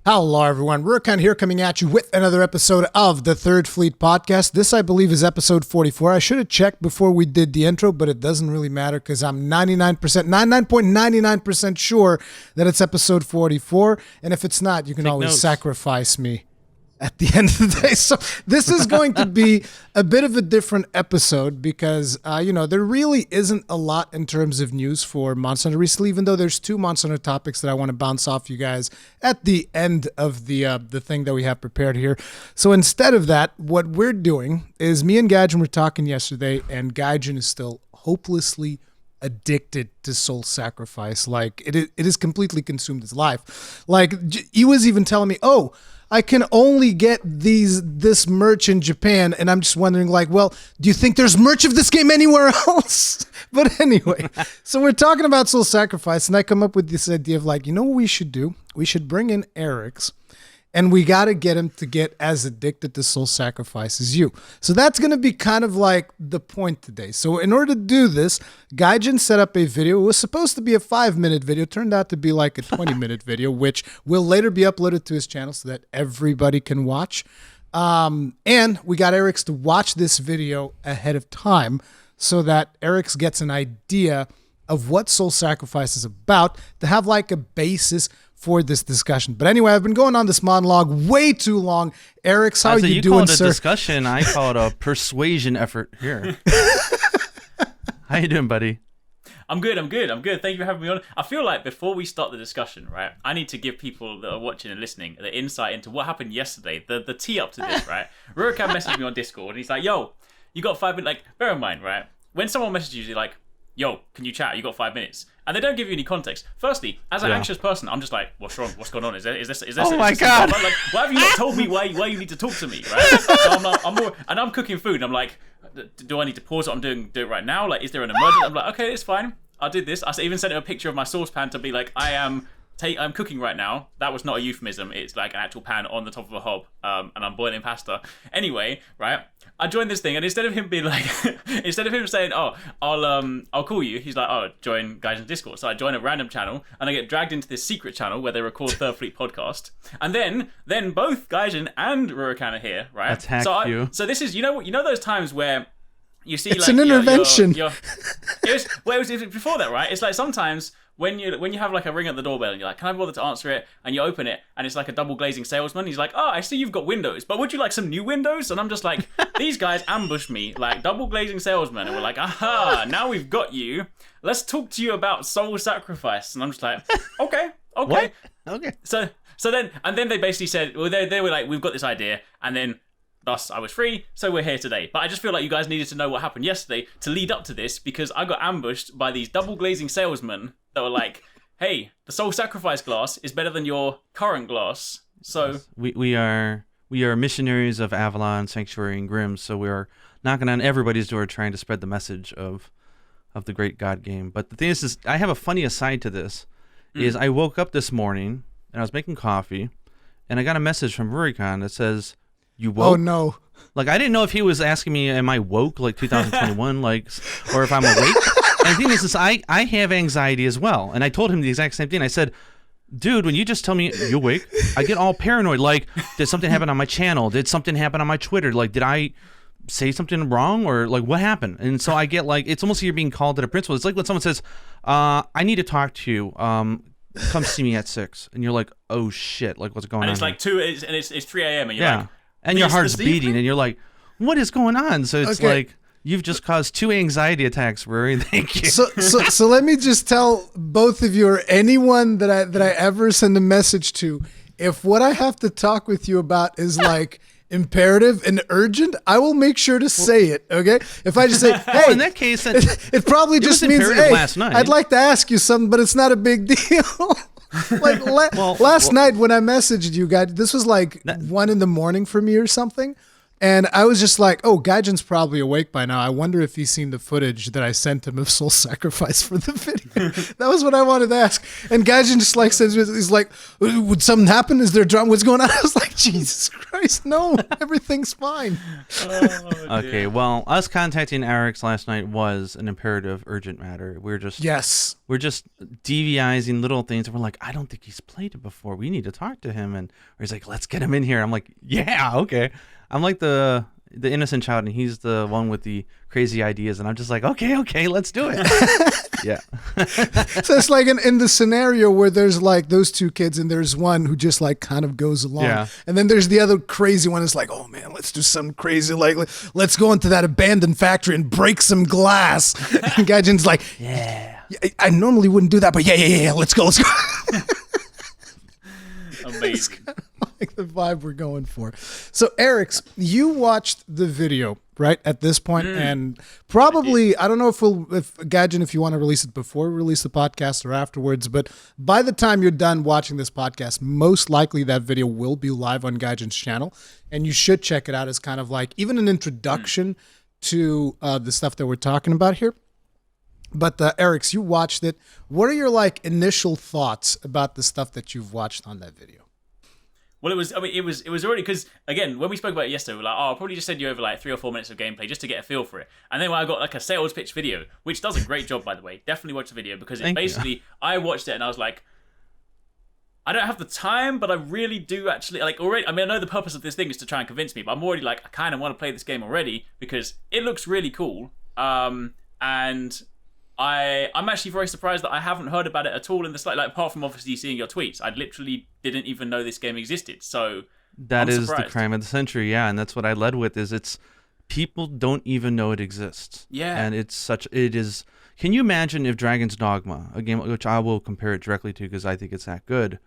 Hello, everyone. Rurikhan here, coming at you with another episode of the Third Fleet Podcast. This, I believe, is episode 44. I should have checked before we did the intro, but it doesn't really matter because I'm 99.99% sure that it's episode 44. And if it's not, you can always sacrifice me at the end of the day. So this is going to be a bit of a different episode because, there really isn't a lot in terms of news for Monster Hunter recently, even though there's two Monster Hunter topics that I want to bounce off you guys at the end of the thing that we have prepared here. So instead of that, what we're doing is me and Gaijin were talking yesterday, and Gaijin is still hopelessly addicted to soul sacrifice. Like, it is completely consumed his life. Like, he was even telling me, I can only get this merch in Japan, and I'm just wondering, like, well, do you think there's merch of this game anywhere else? But anyway, so we're talking about soul sacrifice, and I come up with this idea of, like, you know what we should do? We should bring in Arekkz, and we got to get him to get as addicted to soul sacrifice as you. So that's going to be kind of like the point today. So in order to do this, Gaijin set up a video. It was supposed to be a 5-minute video. It turned out to be like a 20-minute video, which will later be uploaded to his channel so that everybody can watch. And we got Arekkz to watch this video ahead of time so that Arekkz gets an idea of what soul sacrifice is about, to have like a basis for this discussion. But anyway, I've been going on this monologue way too long. Arekkz, how are you doing, sir? You call it a discussion. I call it a persuasion effort here. How you doing, buddy? I'm good. Thank you for having me on. I feel like before we start the discussion, right, I need to give people that are watching and listening the insight into what happened yesterday, the tee up to this, right? Rurikhan messaged me on Discord, and he's like, yo, you got 5 minutes? Like, bear in mind, right, when someone messages you, like, yo, can you chat? You got 5 minutes. And they don't give you any context. Firstly, as an anxious person, I'm just like, what's wrong? What's going on? Is this? Oh my God! Like, why have you not told me why you need to talk to me, right? So I'm cooking food, and I'm like, do I need to pause what I'm doing? Do it right now? Like, is there an emergency? I'm like, okay, it's fine. I did this. I even sent him a picture of my saucepan to be like, I'm cooking right now. That was not a euphemism. It's like an actual pan on the top of a hob, and I'm boiling pasta. Anyway, right? I joined this thing, and instead of him being like, instead of him saying, I'll call you, he's like, join Gaijin's Discord. So I join a random channel, and I get dragged into this secret channel where they record Third Fleet podcast. And then both Gaijin and Rurikhan are here, right? Attack you. So this is, you know those times where you see, it's like, an intervention. It was before that, right? It's like sometimes when you have like a ring at the doorbell and you're like, can I bother to answer it? And you open it and it's like a double glazing salesman. He's like, I see you've got windows, but would you like some new windows? And I'm just like, these guys ambushed me like double glazing salesmen, and we're like, aha, now we've got you. Let's talk to you about soul sacrifice. And I'm just like, okay. What? Okay. So then they basically said, well, they were like, we've got this idea, and then thus I was free, so we're here today. But I just feel like you guys needed to know what happened yesterday to lead up to this, because I got ambushed by these double glazing salesmen that were like, hey, the soul sacrifice glass is better than your current glass. So we are missionaries of Avalon, Sanctuary, and Grimm, so we are knocking on everybody's door trying to spread the message of the great God game. But the thing is I have a funny aside to this. Is I woke up this morning and I was making coffee, and I got a message from Rurikhan that says, you woke? Oh, no. Like, I didn't know if he was asking me, am I woke, like 2021, like, or if I'm awake. And the thing is I have anxiety as well. And I told him the exact same thing. I said, dude, when you just tell me you awake, I get all paranoid. Like, did something happen on my channel? Did something happen on my Twitter? Like, did I say something wrong? Or, like, what happened? And so I get, like, it's almost like you're being called to the principal. It's like when someone says, I need to talk to you. Come see me at 6. And you're like, oh, shit. Like, what's going on? And it's like 2, and it's 3 a.m. and you're like, and your heart's beating, and you're like, what is going on? So it's like, you've just caused 2 anxiety attacks, Rory. Thank you. So let me just tell both of you, or anyone that I ever send a message to, if what I have to talk with you about is like imperative and urgent, I will make sure to say it, okay? If I just say, hey, in that case, it probably just means, hey, last night. I'd like to ask you something, but it's not a big deal. Like last night when I messaged you guys, this was like 1 a.m. for me or something. And I was just like, oh, Gaijin's probably awake by now. I wonder if he's seen the footage that I sent him of soul sacrifice for the video. That was what I wanted to ask. And Gaijin just like says, he's like, would something happen? Is there drama? What's going on? I was like, Jesus Christ. Christ, no, everything's fine. Okay, well, us contacting Arekkz last night was an imperative, urgent matter. We're just DVIzing little things, and we're like, I don't think he's played it before. We need to talk to him, and he's like, let's get him in here. I'm like, yeah, okay. I'm like the innocent child, and he's the one with the crazy ideas, and I'm just like, okay, let's do it. Yeah. So it's like in the scenario where there's like those two kids, and there's one who just like kind of goes along, and then there's the other crazy one who's like, oh man, let's do something crazy, like let's go into that abandoned factory and break some glass. And Gaijin's like, yeah, I normally wouldn't do that, but yeah, let's go. Amazing. Like the vibe we're going for. So Arekkz, you watched the video, right, at this point, and probably, I don't know if Gaijin, if you want to release it before we release the podcast or afterwards, but by the time you're done watching this podcast, most likely that video will be live on Gaijin's channel, and you should check it out as kind of like even an introduction to the stuff that we're talking about here. But Arekkz, you watched it. What are your like initial thoughts about the stuff that you've watched on that video? Well, it was already, because, again, when we spoke about it yesterday, we were like, I'll probably just send you over like 3 or 4 minutes of gameplay just to get a feel for it. And then when I got like a sales pitch video, which does a great job, by the way, definitely watch the video, because I watched it and I was like, I don't have the time, but I really do actually, like, already, I mean, I know the purpose of this thing is to try and convince me, but I'm already like, I kind of want to play this game already, because it looks really cool. And I'm actually very surprised that I haven't heard about it at all in the like apart from obviously seeing your tweets. I literally didn't even know this game existed. So that is the crime of the century, yeah, and that's what I led with. It's people don't even know it exists. Yeah, and it is. Can you imagine if Dragon's Dogma, a game which I will compare it directly to because I think it's that good,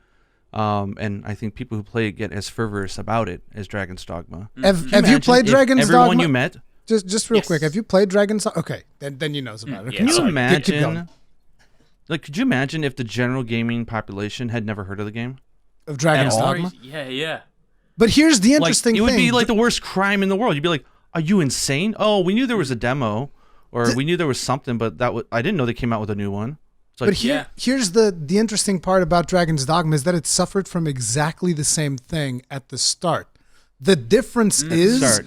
and I think people who play it get as fervorous about it as Dragon's Dogma. Have you played Dragon's Dogma? Everyone you met. Just real quick, have you played Dragon's Dogma? Okay, then you know about it. Can you imagine? Like, could you imagine if the general gaming population had never heard of the game? Of Dragon's Dogma? Yeah. But here's the interesting thing. It would be like the worst crime in the world. You'd be like, are you insane? Oh, we knew there was a demo, or we knew there was something, but I didn't know they came out with a new one. Like, but here's the interesting part about Dragon's Dogma is that it suffered from exactly the same thing at the start. The difference is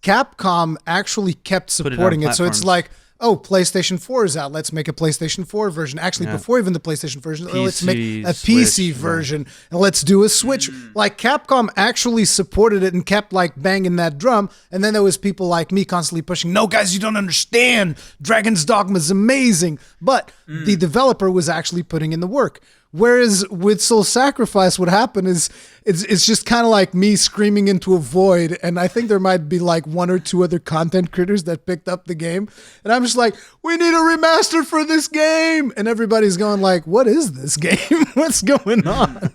Capcom actually kept supporting it. So it's like, oh, PlayStation 4 is out. Let's make a PlayStation 4 version. Actually, before even the PlayStation version, let's make a PC version, and let's do a Switch. Like, Capcom actually supported it and kept, like, banging that drum. And then there was people like me constantly pushing, no, guys, you don't understand. Dragon's Dogma is amazing. But the developer was actually putting in the work. Whereas with Soul Sacrifice, what happened is it's just kind of like me screaming into a void, and I think there might be like 1 or 2 other content creators that picked up the game, and I'm just like, we need a remaster for this game, and everybody's going like, what is this game? What's going on?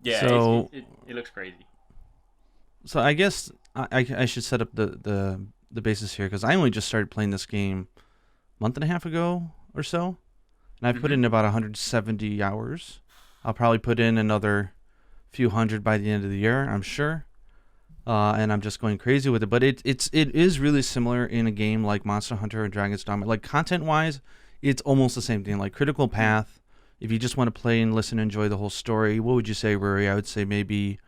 Yeah, so, it looks crazy. So I guess I should set up the basis here, because I only just started playing this game a month and a half ago or so. And I've put in about 170 hours. I'll probably put in another few hundred by the end of the year, I'm sure. And I'm just going crazy with it. But it is really similar in a game like Monster Hunter and Dragon's Dogma. Like, content-wise, it's almost the same thing. Like, Critical Path, if you just want to play and listen and enjoy the whole story, what would you say, Rory? I would say maybe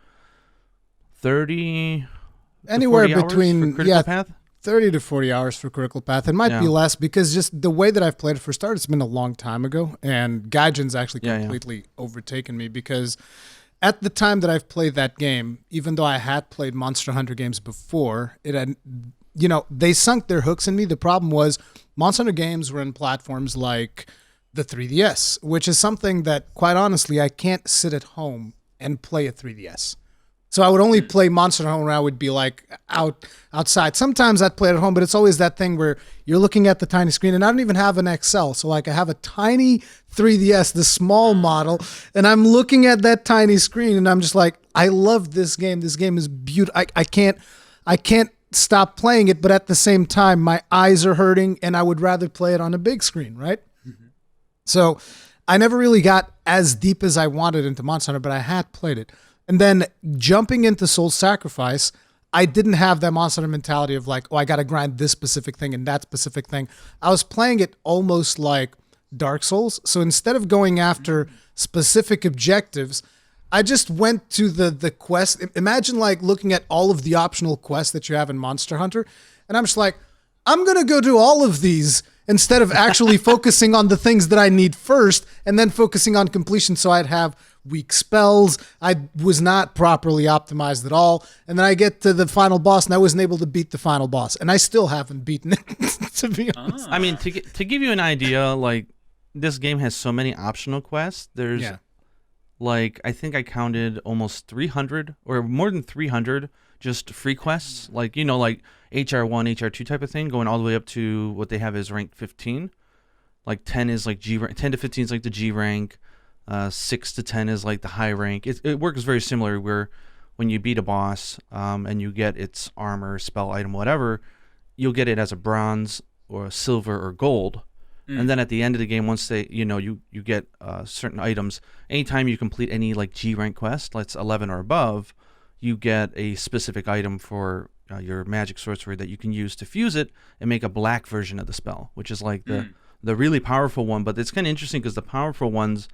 30 anywhere to 40 between hours for Critical Path? 30 to 40 hours for Critical Path. It might be less because just the way that I've played it for start, it's been a long time ago, and Gaijin's actually completely overtaken me because at the time that I've played that game, even though I had played Monster Hunter games before, it had, they sunk their hooks in me. The problem was Monster Hunter games were in platforms like the 3DS, which is something that, quite honestly, I can't sit at home and play a 3DS. So I would only play Monster Hunter when I would be like outside. Sometimes I'd play it at home, but it's always that thing where you're looking at the tiny screen, and I don't even have an XL. So like I have a tiny 3DS, the small model, and I'm looking at that tiny screen, and I'm just like, I love this game. This game is beautiful. I can't stop playing it, but at the same time, my eyes are hurting, and I would rather play it on a big screen, right? So I never really got as deep as I wanted into Monster Hunter, but I had played it. And then jumping into Soul Sacrifice, I didn't have that Monster Hunter mentality of like, oh, I got to grind this specific thing and that specific thing. I was playing it almost like Dark Souls. So instead of going after specific objectives, I just went to the quest. Imagine like looking at all of the optional quests that you have in Monster Hunter, and I'm just like, I'm gonna go do all of these instead of actually focusing on the things that I need first, and then focusing on completion. So I'd have weak spells. I was not properly optimized at all, and then I get to the final boss, and I wasn't able to beat the final boss, and I still haven't beaten it. To be honest, I mean, to give you an idea, like this game has so many optional quests. There's like, I think I counted almost 300 or more than 300 just free quests, like, you know, like HR1, HR2 type of thing, going all the way up to what they have is rank 15. Like 10 is like G rank, 10 to 15 is like the G rank, 6 to 10 is like the high rank. It works very similar, where when you beat a boss and you get its armor, spell item, whatever, you'll get it as a bronze or a silver or gold. And then at the end of the game, once they, you know, you get certain items, anytime you complete any like G rank quest, let's 11 or above, you get a specific item for your magic sorcery that you can use to fuse it and make a black version of the spell, which is like the really powerful one. But it's kind of interesting because the powerful ones,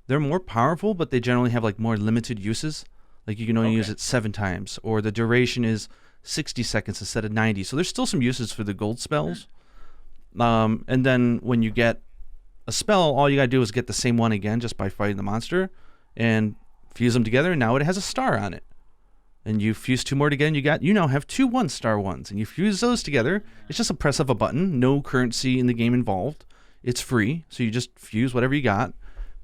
they're more powerful, but they generally have like more limited uses. Like you can only use it 7 times, or the duration is 60 seconds instead of 90. So there's still some uses for the gold spells. And then when you get a spell, all you gotta do is get the same one again just by fighting the monster and fuse them together, and now it has a star on it. And you fuse 2 more together, and you now have 2 1-star ones, and you fuse those together. It's just a press of a button, no currency in the game involved. It's free, so you just fuse whatever you got.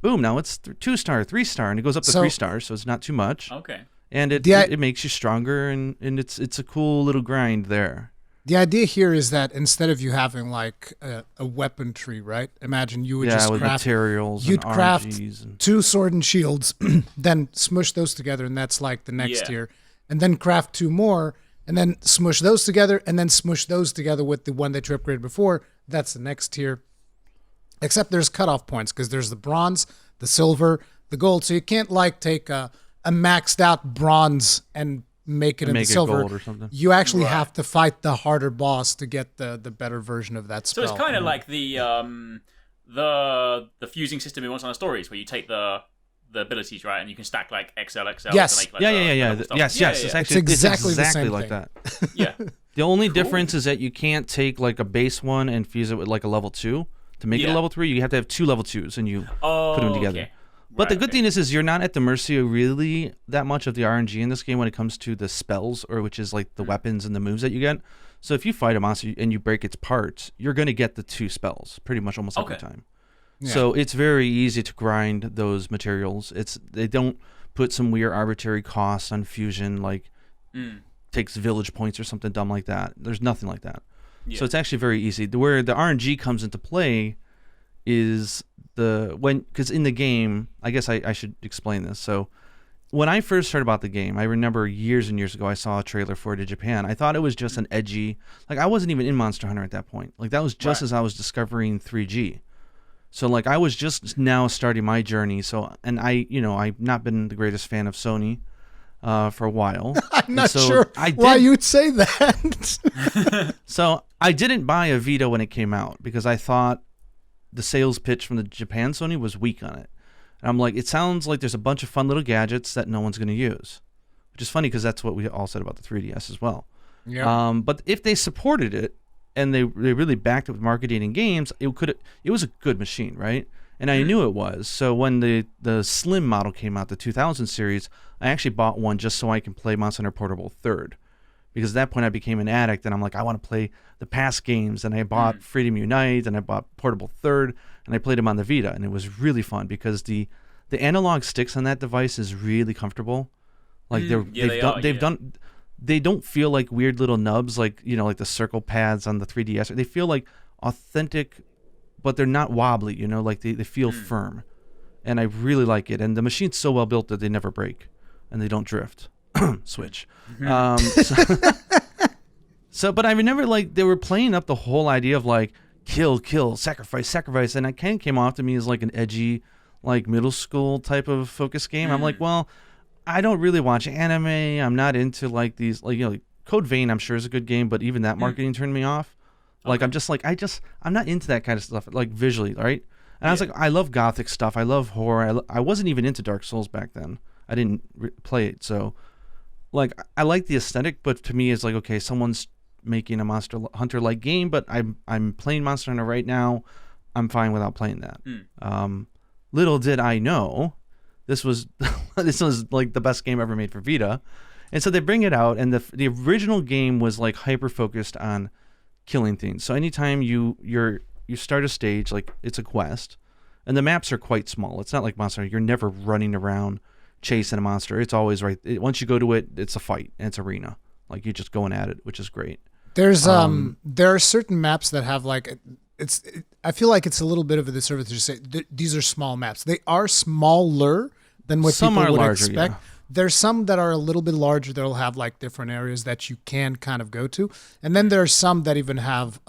Boom, now it's 2-star, 3-star, and it goes up to 3 stars, so it's not too much. Okay. And it makes you stronger, and it's a cool little grind there. The idea here is that instead of you having like a weapon tree, right? Imagine you would just with craft materials. You'd and craft RNGs and 2 sword and shields, then smush those together, and that's like the next tier. And then craft 2 more, and then smush those together, and then smush those together with the one that you upgraded before. That's the next tier. Except there's cutoff points, because there's the bronze, the silver, the gold. So you can't like take a maxed out bronze and make it into silver. Gold or something. You actually have to fight the harder boss to get the better version of that spell. So it's kind of like the fusing system in Monster Hunter Stories, where you take the abilities, right, and you can stack like XL yes. to make like Yes. It's actually exactly the same like thing. that. Yeah. The only difference is that you can't take like a base one and fuse it with like a level 2 to make it a level 3. You have to have 2 level 2s, and you put them together. Okay. But the good thing is you're not at the mercy of really that much of the RNG in this game when it comes to the spells, or which is like the weapons and the moves that you get. So if you fight a monster and you break its parts, you're going to get the 2 spells pretty much almost every time. Yeah. So it's very easy to grind those materials. They don't put some weird arbitrary costs on fusion, like takes village points or something dumb like that. There's nothing like that. Yeah. So it's actually very easy. Where the RNG comes into play is because in the game, I guess I should explain this. So when I first heard about the game, I remember years and years ago I saw a trailer for it in Japan. I thought it was just an edgy, like I wasn't even in Monster Hunter at that point. Like that was just as I was discovering 3G. So like I was just now starting my journey. So I've not been the greatest fan of Sony for a while. I'm not sure why you'd say that. So I didn't buy a Vita when it came out because I thought the sales pitch from the Japan Sony was weak on it. And I'm like, it sounds like there's a bunch of fun little gadgets that no one's going to use, which is funny because that's what we all said about the 3DS as well. Yeah. But if they supported it and they really backed it with marketing and games, it was a good machine, right? And I knew it was. So when the Slim model came out, the 2000 series, I actually bought one just so I can play Monster Hunter Portable 3rd. Because at that point I became an addict, and I'm like, I want to play the past games, and I bought Freedom Unite, and I bought Portable 3rd, and I played them on the Vita, and it was really fun because the analog sticks on that device is really comfortable. Like they don't feel like weird little nubs, like like the circle pads on the 3DS. They feel like authentic, but they're not wobbly. Like they feel firm, and I really like it. And the machine's so well built that they never break, and they don't drift. Switch. But I remember like they were playing up the whole idea of like kill, sacrifice, and it kind of came off to me as like an edgy, like middle school type of focus game. I'm like, well, I don't really watch anime. I'm not into like these like Code Vein. I'm sure is a good game, but even that marketing turned me off. Like I'm just like I'm not into that kind of stuff like visually, right? And I was like, I love gothic stuff. I love horror. I wasn't even into Dark Souls back then. I didn't play it, so like I like the aesthetic, but to me it's like, okay, someone's making a Monster Hunter like game, but I'm playing Monster Hunter right now. I'm fine without playing that. Little did I know this was like the best game ever made for Vita. And so they bring it out, and the original game was like hyper focused on killing things. So anytime you start a stage, like it's a quest, and the maps are quite small. It's not like Monster Hunter. You're never running around chasing a monster. It's always once you go to it, it's a fight, and it's arena. Like you're just going at it, which is great. There are certain maps that have like I feel like it's a little bit of a disservice to say these are small maps. They are smaller than what Some people are would larger, expect. yeah. There's some that are a little bit larger that'll have like different areas that you can kind of go to. And then there are some that even have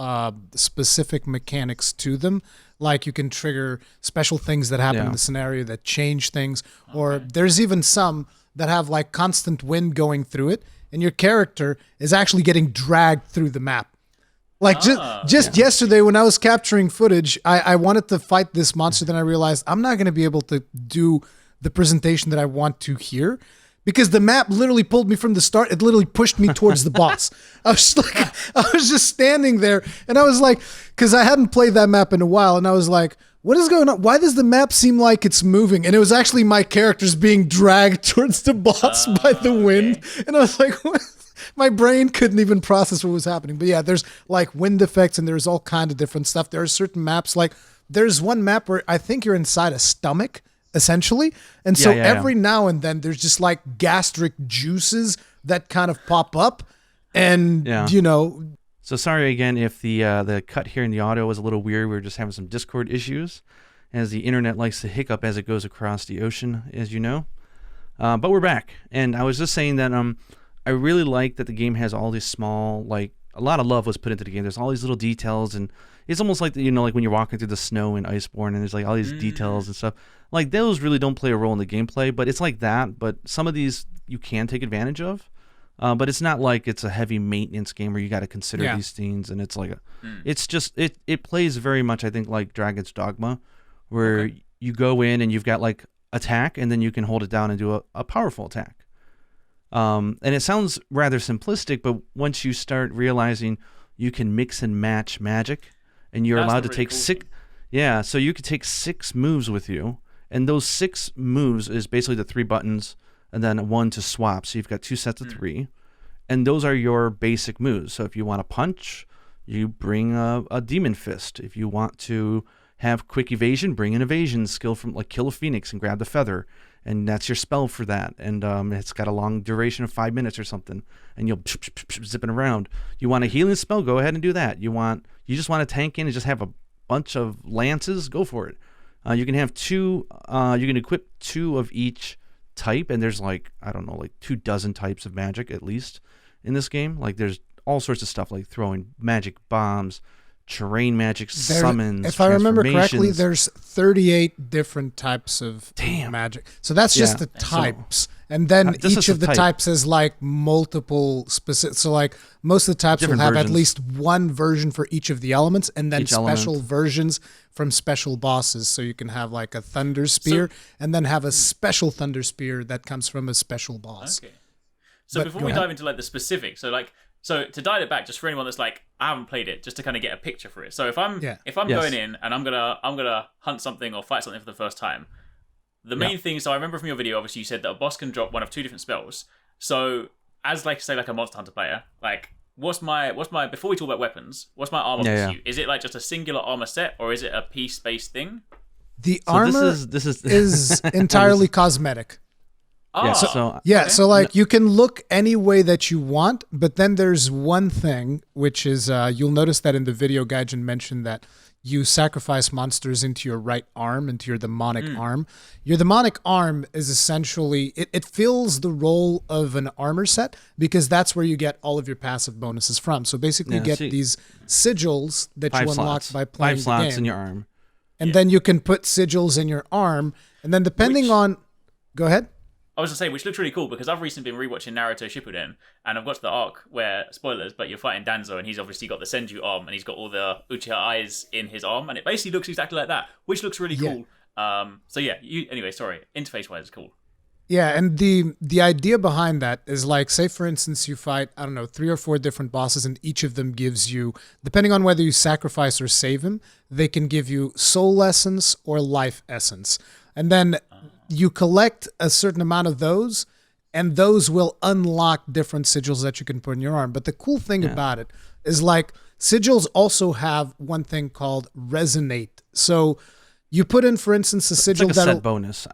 specific mechanics to them. Like you can trigger special things that happen in the scenario that change things. Or there's even some that have like constant wind going through it. And your character is actually getting dragged through the map. Like just yesterday when I was capturing footage, I wanted to fight this monster. Then I realized I'm not going to be able to do the presentation that I want to here because the map literally pulled me from the start. It literally pushed me towards the boss. I was just standing there and I was like, because I hadn't played that map in a while, and I was like, what is going on? Why does the map seem like it's moving? And it was actually my characters being dragged towards the boss by the wind. And I was like, what? My brain couldn't even process what was happening. But yeah, there's like wind effects and there's all kind of different stuff. There are certain maps, like there's one map where I think you're inside a stomach, essentially. And so every now and then there's just like gastric juices that kind of pop up. And, you know. So sorry again if the cut here in the audio was a little weird. We were just having some Discord issues, as the internet likes to hiccup as it goes across the ocean, as you know. But we're back. And I was just saying that I really like that the game has all these small, like, a lot of love was put into the game. There's all these little details, and it's almost like, you know, like when you're walking through the snow in Iceborne, and there's like all these details and stuff. Like, those really don't play a role in the gameplay, but it's like that. But some of these you can take advantage of. But it's not like it's a heavy maintenance game where you got to consider these things, and it's like it's just it plays very much, I think, like Dragon's Dogma, where you go in and you've got like attack, and then you can hold it down and do a powerful attack. And it sounds rather simplistic, but once you start realizing you can mix and match magic, and you're allowed to take six, so you could take 6 moves with you, and those 6 moves is basically the 3 buttons. And then 1 to swap. So you've got 2 sets of 3. And those are your basic moves. So if you want to punch, you bring a demon fist. If you want to have quick evasion, bring an evasion skill from like kill a phoenix and grab the feather. And that's your spell for that. And it's got a long duration of 5 minutes or something. And you'll zipping around. You want a healing spell? Go ahead and do that. You just want to tank in and just have a bunch of lances? Go for it. You can have 2. You can equip 2 of each type, and there's like, I don't know, like 24 types of magic at least in this game. Like there's all sorts of stuff, like throwing magic bombs, terrain magic, summons. If I remember correctly, there's 38 different types of magic. So that's just the types. And then each of the types has like multiple specific. So like most of the types will have at least one version for each of the elements, and then special versions from special bosses. So you can have like a thunder spear, and then have a special thunder spear that comes from a special boss. Okay. So before we dive into like the specifics, so to dial it back, just for anyone that's like, I haven't played it, just to kind of get a picture for it. So if I'm going in and I'm gonna hunt something or fight something for the first time, the main thing. So I remember from your video, obviously you said that a boss can drop one of 2 different spells. So as like say like a Monster Hunter player, like what's my before we talk about weapons, what's my armor suit? Is it like just a singular armor set, or is it a piece based thing? The armor this is entirely cosmetic. So like you can look any way that you want, but then there's one thing, which is you'll notice that in the video, Gaijin mentioned that you sacrifice monsters into your right arm, into your demonic arm. Your demonic arm is essentially, it fills the role of an armor set, because that's where you get all of your passive bonuses from. So basically you get these sigils that you unlock by playing 5 slots the game. in your arm. And then you can put sigils in your arm, and then depending on... Go ahead. I was going to say, which looks really cool, because I've recently been rewatching Naruto Shippuden, and I've got to the arc where, spoilers, but you're fighting Danzo, and he's obviously got the Senju arm, and he's got all the Uchiha eyes in his arm, and it basically looks exactly like that, which looks really cool. Anyway, sorry, interface-wise, it's cool. Yeah, and the idea behind that is like, say for instance, you fight, I don't know, 3 or 4 different bosses, and each of them gives you, depending on whether you sacrifice or save him, they can give you soul essence or life essence. And then you collect a certain amount of those, and those will unlock different sigils that you can put in your arm. But the cool thing about it is like sigils also have one thing called resonate. So you put in, for instance, a sigil it's like a set bonus.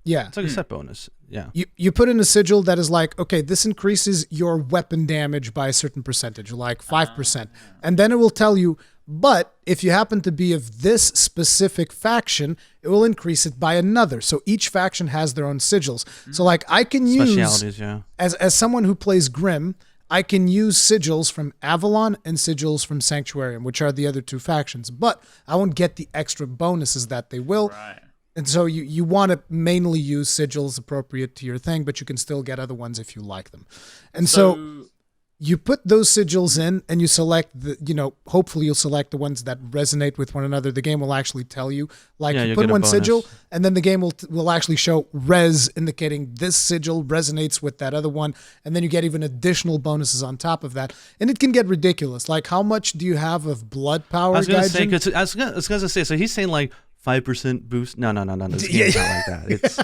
Yeah. It's like a set bonus. Yeah. You put in a sigil that is like, okay, this increases your weapon damage by a certain percentage, like 5%. And then it will tell you, but if you happen to be of this specific faction, it will increase it by another. So each faction has their own sigils. So like I can use, as someone who plays Grim, I can use sigils from Avalon and sigils from Sanctuarium, which are the other 2 factions, but I won't get the extra bonuses that they will. Right. And so you want to mainly use sigils appropriate to your thing, but you can still get other ones if you like them. And so you put those sigils in and you select hopefully you'll select the ones that resonate with one another. The game will actually tell you, like, you put one sigil and then the game will actually show res, indicating this sigil resonates with that other one. And then you get even additional bonuses on top of that. And it can get ridiculous. Like, how much do you have of blood power, I was going to Gaijin? say, I was going to say, so he's saying like 5% boost. No. This game's not like that. It's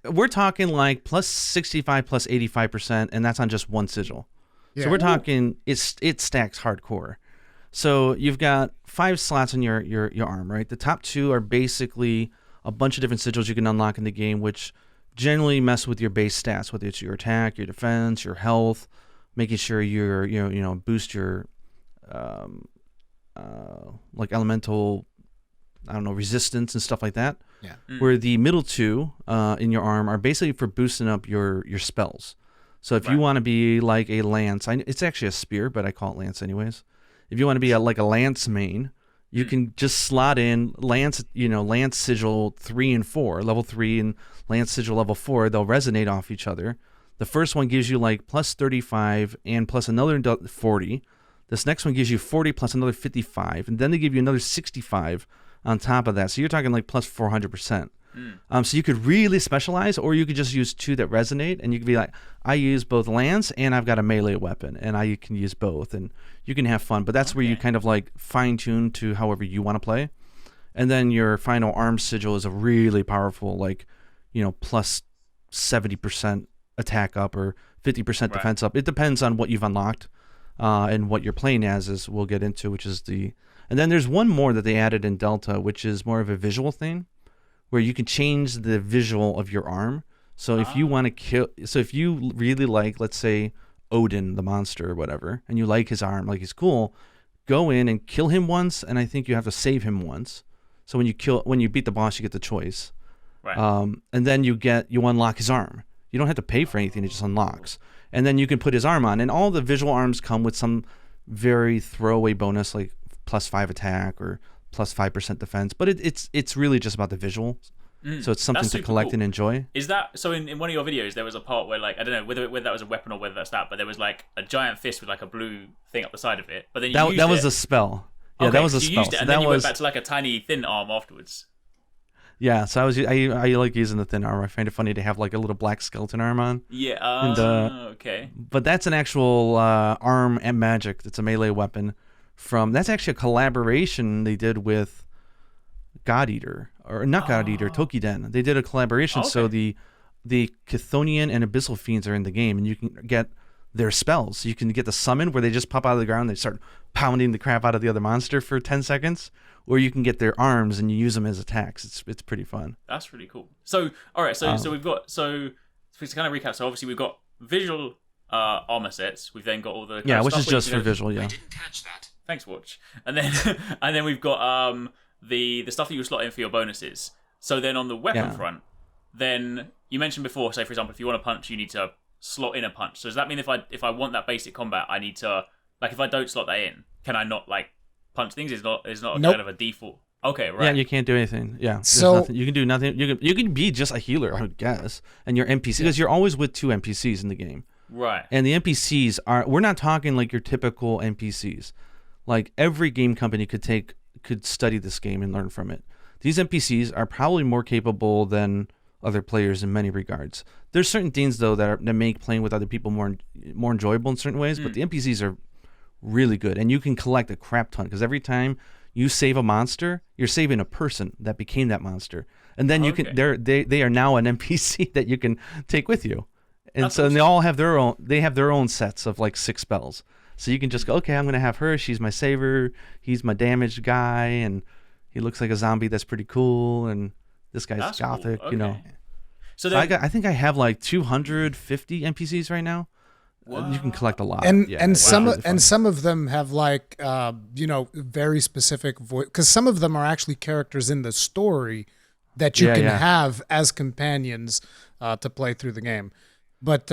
we're talking like plus 65, plus 85%, and that's on just one sigil. Yeah. So we're talking it stacks hardcore. So you've got 5 slots in your arm, right? The top 2 are basically a bunch of different sigils you can unlock in the game, which generally mess with your base stats, whether it's your attack, your defense, your health, making sure you're boost your like elemental, I don't know, resistance and stuff like that. Yeah. Where the middle 2 in your arm are basically for boosting up your spells. So if you want to be like a lance, it's actually a spear, but I call it lance anyways. If you want to be like a lance main, you can just slot in lance sigil 3 and 4, level 3, and lance sigil level 4. They'll resonate off each other. The first one gives you like plus 35 and plus another 40. This next one gives you 40 plus another 55, and then they give you another 65 on top of that. So you're talking like plus 400%. So you could really specialize, or you could just use 2 that resonate, and you could be like, I use both lance and I've got a melee weapon, and I can use both, and you can have fun. But that's where you kind of like fine tune to however you want to play. And then your final arm sigil is a really powerful, like, plus 70% attack up or 50% defense up. It depends on what you've unlocked and what you're playing as we'll get into, which is and then there's one more that they added in Delta, which is more of a visual thing, where you can change the visual of your arm. So if you want to if you really like, let's say, Odin, the monster or whatever, and you like his arm, like he's cool, go in and kill him once, and I think you have to save him once. So when you beat the boss, you get the choice. Right. And then you unlock his arm. You don't have to pay for anything, it just unlocks. And then you can put his arm on, and all the visual arms come with some very throwaway bonus, like plus 5 attack or plus 5% defense, but it's really just about the visuals. So it's something to collect and enjoy. Is that so? In one of your videos, there was a part where, like, I don't know whether that was a weapon or whether that's that, but there was like a giant fist with like a blue thing up the side of it. But then that was a spell. Yeah, that was a spell. You used it, and then you went back to like a tiny thin arm afterwards. Yeah, so I like using the thin arm. I find it funny to have like a little black skeleton arm on. Yeah. Okay. But that's an actual arm and magic. It's a melee weapon. That's actually a collaboration they did with God Eater, or not God Eater, Tokiden. They did a collaboration, so the Chthonian and Abyssal Fiends are in the game, and you can get their spells. You can get the summon, where they just pop out of the ground, they start pounding the crap out of the other monster for 10 seconds, or you can get their arms and you use them as attacks. It's pretty fun. That's really cool. So, all right, so we've got, to kind of recap, so obviously we've got visual armor sets, we've then got all the which is just for visual. I didn't catch that. Thanks, Watch. And then we've got the stuff that you slot in for your bonuses. So then on the weapon front, then you mentioned before, say for example, if you want to punch, you need to slot in a punch. So does that mean if I want that basic combat, I need to, like, if I don't slot that in, can I not like punch things? It's not nope. Kind of a default. Okay, right. Yeah, you can't do anything. Yeah, so nothing. You can do nothing. You can be just a healer, I would guess, and your NPC, because you're always with 2 NPCs in the game. Right. And the NPCs we're not talking like your typical NPCs. Like every game company could study this game and learn from it. These NPCs are probably more capable than other players in many regards. There's certain things though that make playing with other people more enjoyable in certain ways, but the NPCs are really good, and you can collect a crap ton because every time you save a monster, you're saving a person that became that monster, and then you can they are now an NPC that you can take with you, and so and they all have their own sets of like 6 spells. So you can just go, okay, I'm gonna have her. She's my saver. He's my damaged guy, and he looks like a zombie that's pretty cool. And this guy's gothic, cool. you know. So I think I have like 250 NPCs right now. Wow. You can collect a lot, and some of them have like very specific voice, because some of them are actually characters in the story that you can have as companions to play through the game. But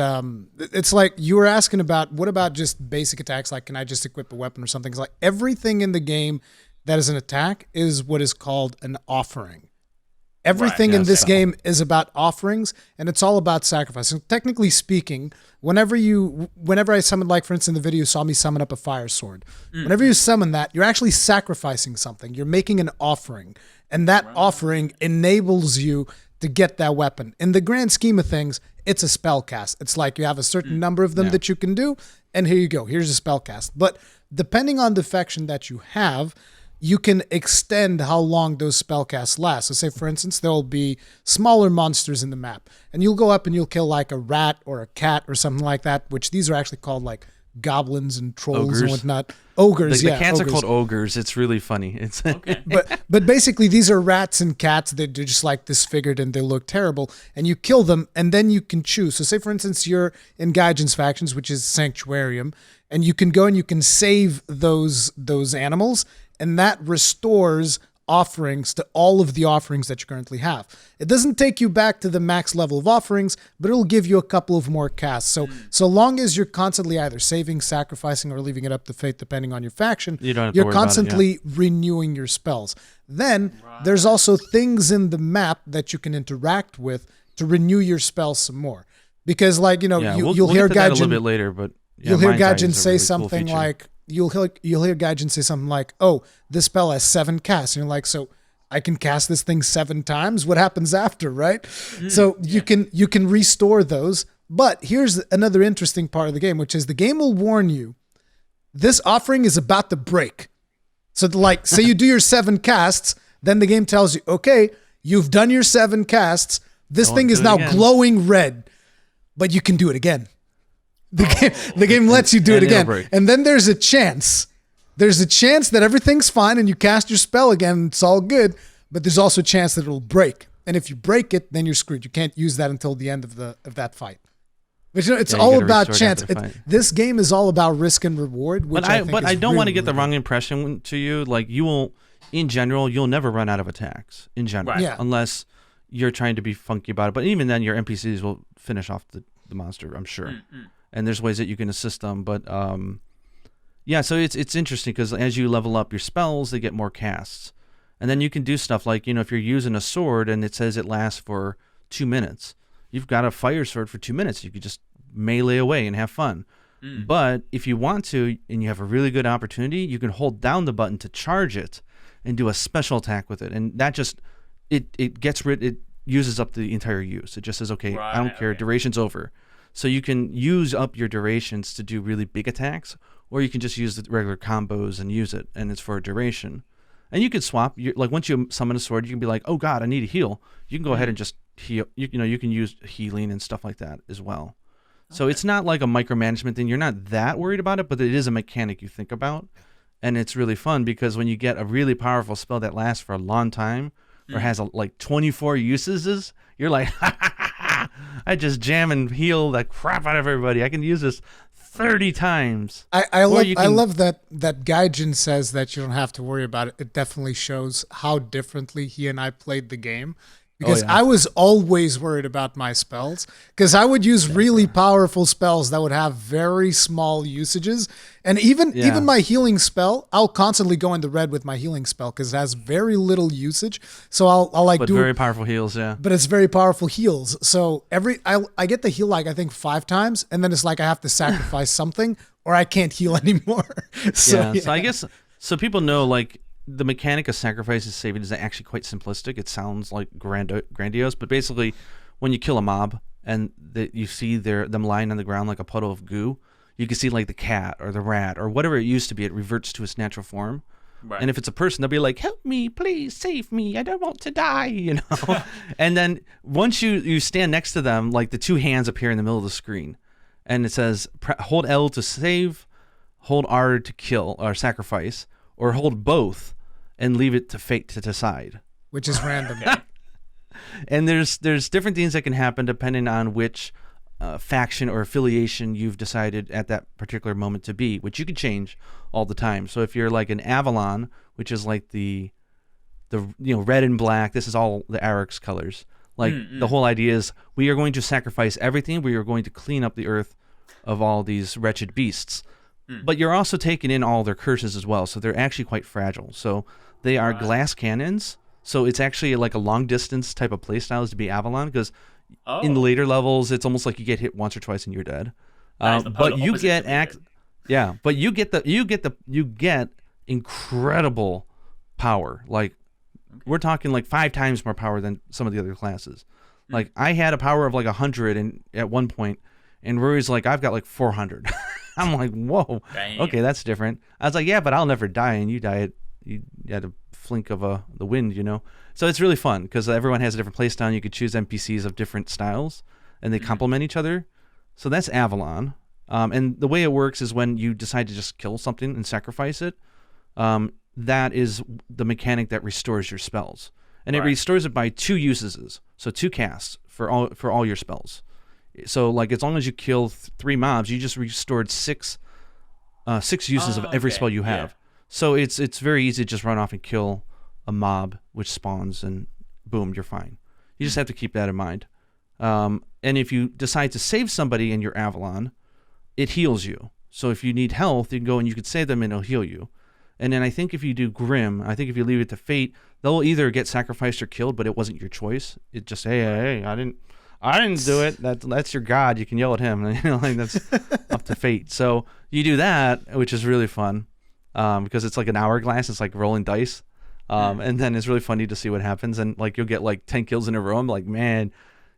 it's like you were asking about, what about just basic attacks? Like, can I just equip a weapon or something? It's like everything in the game that is an attack is what is called an offering. Everything in this game is about offerings, and it's all about sacrificing. Technically speaking, whenever I summon, like for instance, in the video you saw me summon up a fire sword. Whenever you summon that, you're actually sacrificing something. You're making an offering, and that offering enables you to get that weapon. In the grand scheme of things, it's a spell cast. It's like you have a certain number of them that you can do, and here you go. Here's a spell cast. But depending on the faction that you have, you can extend how long those spell casts last. So say, for instance, there will be smaller monsters in the map, and you'll go up and you'll kill like a rat or a cat or something like that, which these are actually called like goblins and trolls and whatnot. Ogres, the cats are called ogres. It's really funny. It's but basically these are rats and cats that are just like disfigured and they look terrible, and you kill them, and then you can choose. So say, for instance, you're in Gaijin's factions, which is Sanctuarium, and you can go and you can save those animals, and that restores offerings to all of the offerings that you currently have. It doesn't take you back to the max level of offerings, but it'll give you a couple of more casts. So long as you're constantly either saving, sacrificing, or leaving it up to fate, depending on your faction, you're constantly renewing your spells. Then there's also things in the map that you can interact with to renew your spells some more. Because you'll hear Gaijin a little bit later, but you'll hear Gaijin say something like, You'll hear Gaijin say something like, "Oh, this spell has 7 casts," and you're like, "So I can cast this thing 7 times? What happens after, right?" So you can restore those. But here's another interesting part of the game, which is the game will warn you this offering is about to break. So like, say you do your 7 casts, then the game tells you, "Okay, you've done your 7 casts. This thing is now glowing red, but you can do it again." The game lets you do it again. And then there's a chance. There's a chance that everything's fine and you cast your spell again and it's all good, but there's also a chance that it'll break. And if you break it, then you're screwed. You can't use that until the end of that fight. But it's all about chance. This game is all about risk and reward, which I don't want to get the wrong impression to you. Like, you will, in general, you'll never run out of attacks in general, unless you're trying to be funky about it. But even then, your NPCs will finish off the monster, I'm sure. And there's ways that you can assist them, but so it's interesting because as you level up your spells, they get more casts, and then you can do stuff like, if you're using a sword and it says it lasts for 2 minutes, you've got a fire sword for 2 minutes. You could just melee away and have fun. But if you want to, and you have a really good opportunity, you can hold down the button to charge it and do a special attack with it, and that just it uses up the entire use. It just says, okay, I don't care, duration's over. So you can use up your durations to do really big attacks, or you can just use the regular combos and use it, and it's for a duration. And you can swap. Like, once you summon a sword, you can be like, oh god, I need a heal. You can go ahead and just heal. You can use healing and stuff like that as well. So it's not like a micromanagement thing. You're not that worried about it, but it is a mechanic you think about. And it's really fun because when you get a really powerful spell that lasts for a long time, or has like 24 uses, you're like, I just jam and heal the crap out of everybody. I can use this 30 times. I love that Gaijin says that you don't have to worry about it. It definitely shows how differently he and I played the game. Because I was always worried about my spells, because I would use really powerful spells that would have very small usages. And even my healing spell, I'll constantly go in the red with my healing spell because it has very little usage. So I'll do very powerful heals, But it's very powerful heals. So I get the heal like I think 5 times, and then it's like I have to sacrifice something or I can't heal anymore. So I guess so people know, like, the mechanic of sacrifice and saving is actually quite simplistic. It sounds like grandiose, but basically when you kill a mob and you see them lying on the ground like a puddle of goo, you can see like the cat or the rat or whatever it used to be. It reverts to its natural form. Right. And if it's a person, they'll be like, help me, please, save me. I don't want to die, you know. And then once you stand next to them, like the two hands appear in the middle of the screen. And it says, hold L to save, hold R to kill or sacrifice, or hold both and leave it to fate to decide. Which is random. And there's different things that can happen depending on which faction or affiliation you've decided at that particular moment to be, which you can change all the time. So if you're like an Avalon, which is like the red and black, this is all the Arekkz colors. Like the whole idea is we are going to sacrifice everything. We are going to clean up the earth of all these wretched beasts. But you're also taking in all their curses as well. So they're actually quite fragile. So they are glass cannons. So it's actually like a long distance type of playstyle is to be Avalon, because in the later levels, it's almost like you get hit once or twice and you're dead. But you get you get incredible power. Like we're talking like 5 times more power than some of the other classes. Like I had a power of like 100 at one point, and Rory's like, I've got like 400. I'm like, whoa, okay, that's different. I was like, yeah, but I'll never die, and you die at a flink of the wind, you know. So it's really fun because everyone has a different play style. You could choose NPCs of different styles, and they complement each other. So that's Avalon. And the way it works is when you decide to just kill something and sacrifice it, that is the mechanic that restores your spells. And it restores it by 2 uses, so 2 casts for all your spells. So like as long as you kill 3 mobs, you just restored 6 uses of every spell you have. So it's very easy to just run off and kill a mob, which spawns, and boom, you're fine. You just have to keep that in mind. And if you decide to save somebody in your Avalon, it heals you. So if you need health, you can go and you can save them and it'll heal you. And then I think if you do Grim, I think if you leave it to fate, they'll either get sacrificed or killed, but it wasn't your choice. It just, hey, I didn't do it. That's your god. You can yell at him. You know, like that's up to fate. So you do that, which is really fun. Because it's like an hourglass, it's like rolling dice, and then it's really funny to see what happens, and like you'll get like 10 kills in a row. I'm like, man,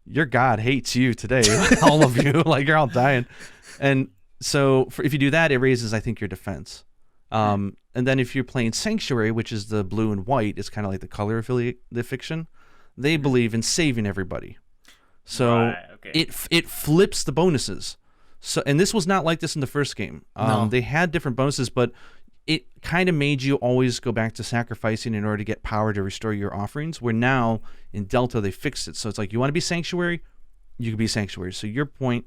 your god hates you today, all of you, like you're all dying. And so if you do that, it raises, I think, your defense. And then if you're playing Sanctuary, which is the blue and white, it's kind of like the color affiliate, the fiction. They believe in saving everybody, so it flips the bonuses. So, and this was not like this in the first game. No. They had different bonuses, but it kind of made you always go back to sacrificing in order to get power to restore your offerings, where now in Delta they fixed it. So it's like, you want to be Sanctuary, you can be Sanctuary. So your point